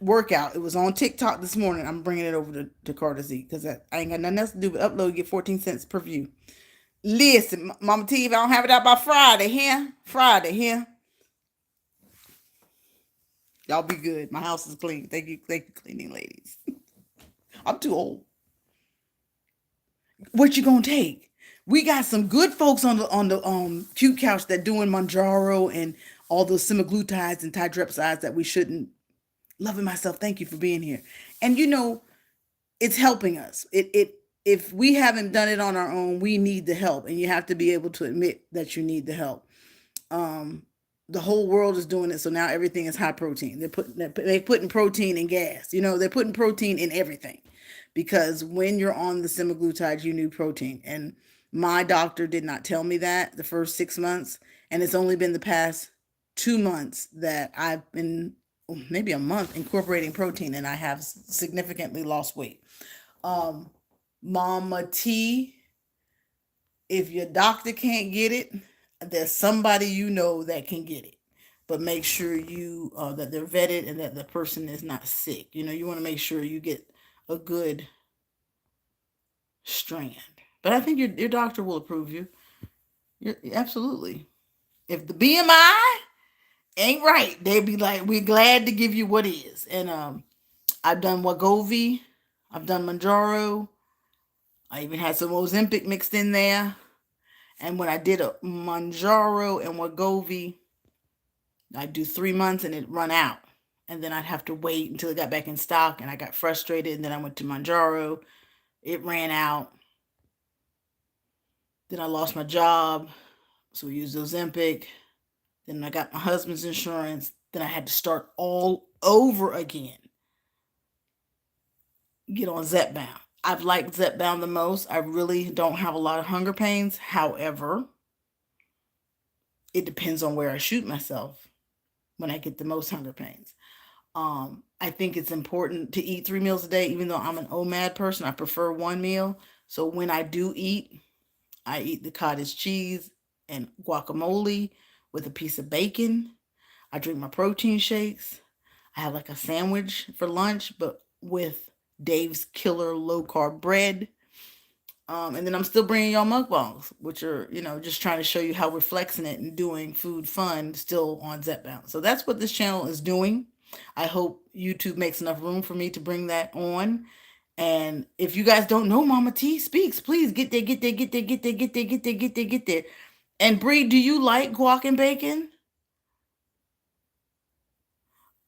S1: workout. It was on TikTok this morning. I'm bringing it over to Carter Z because I ain't got nothing else to do but upload, get 14 cents per view. Listen, Mama T, if I don't have it out by Friday, here. Friday, here. Y'all be good. My house is clean. Thank you, cleaning ladies. I'm too old. What you gonna take? We got some good folks on the cute couch that doing Manjaro and all those semaglutides and tirzepatides that we shouldn't. Loving myself. Thank you for being here. And it's helping us. It if we haven't done it on our own, we need the help, and you have to be able to admit that you need the help. The whole world is doing it, so now everything is high protein. They're putting protein in gas. They're putting protein in everything, because when you're on the semaglutide, you need protein. And my doctor did not tell me that the first 6 months, and it's only been the past 2 months that I've been, maybe a month, incorporating protein, and I have significantly lost weight. Mama T, if your doctor can't get it, there's somebody that can get it. But make sure that they're vetted and that the person is not sick. You want to make sure you get a good strand. But I think your doctor will approve you. Absolutely. If the BMI ain't right, they'd be like, we're glad to give you what is. And I've done Wegovy, I've done Manjaro, I even had some Ozempic mixed in there. And when I did a Manjaro and Wegovy, I'd do 3 months and it'd run out. And then I'd have to wait until it got back in stock, and I got frustrated, and then I went to Manjaro. It ran out. Then I lost my job, so we used Ozempic. Then I got my husband's insurance. Then I had to start all over again. Get on Zepbound. I've liked Zepbound the most. I really don't have a lot of hunger pains. However, it depends on where I shoot myself when I get the most hunger pains. I think it's important to eat 3 meals a day, even though I'm an OMAD person. I prefer one meal. So when I do eat, I eat the cottage cheese and guacamole with a piece of bacon. I drink my protein shakes. I have like a sandwich for lunch, but with Dave's Killer low carb bread. And then I'm still bringing y'all mukbangs, which are, just trying to show you how we're flexing it and doing food fun still on Zepbound. So that's what this channel is doing. I hope YouTube makes enough room for me to bring that on. And if you guys don't know Mama T Speaks, please get there, get there, get there, get there, get there, get there, get there, get there. And Bree, do you like guac and bacon?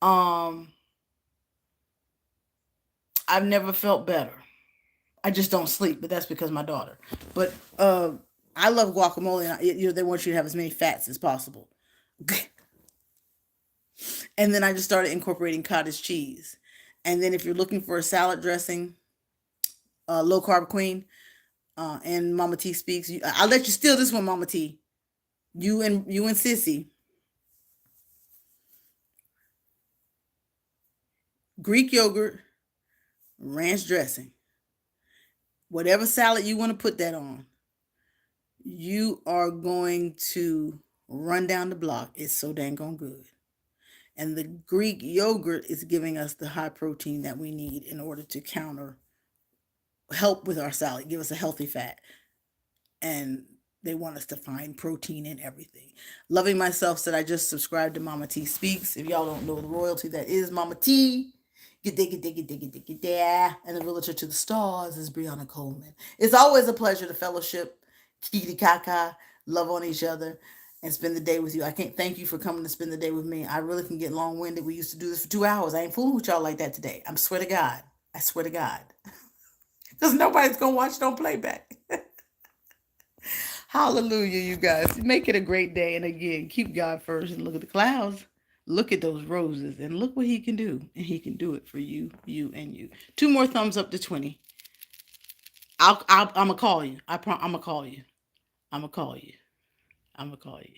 S1: I've never felt better. I just don't sleep, but that's because of my daughter. But I love guacamole, and they want you to have as many fats as possible. And then I just started incorporating cottage cheese. And then if you're looking for a salad dressing, low carb queen, And Mama T speaks. I'll let you steal this one, Mama T. You and Sissy. Greek yogurt, ranch dressing. Whatever salad you want to put that on, you are going to run down the block. It's so dang on good. And the Greek yogurt is giving us the high protein that we need in order to help with our salad, give us a healthy fat. And they want us to find protein in everything. Loving Myself said, I just subscribed to Mama T Speaks. If y'all don't know the royalty that is Mama T, get there. And the realtor to the stars is Brianna Coleman. It's always a pleasure to fellowship, kiki kaka, love on each other, and spend the day with you. I can't thank you for coming to spend the day with me. I really can get long-winded. We used to do this for 2 hours. I ain't fooling with y'all like that today. I swear to God. I swear to God. Because nobody's going to watch no playback. Hallelujah, you guys. Make it a great day. And again, keep God first and look at the clouds. Look at those roses and look what he can do. And he can do it for you, and you. 2 more thumbs up to 20. I'm going to call you. I'm going to call you. I'm going to call you. I'm going to call you.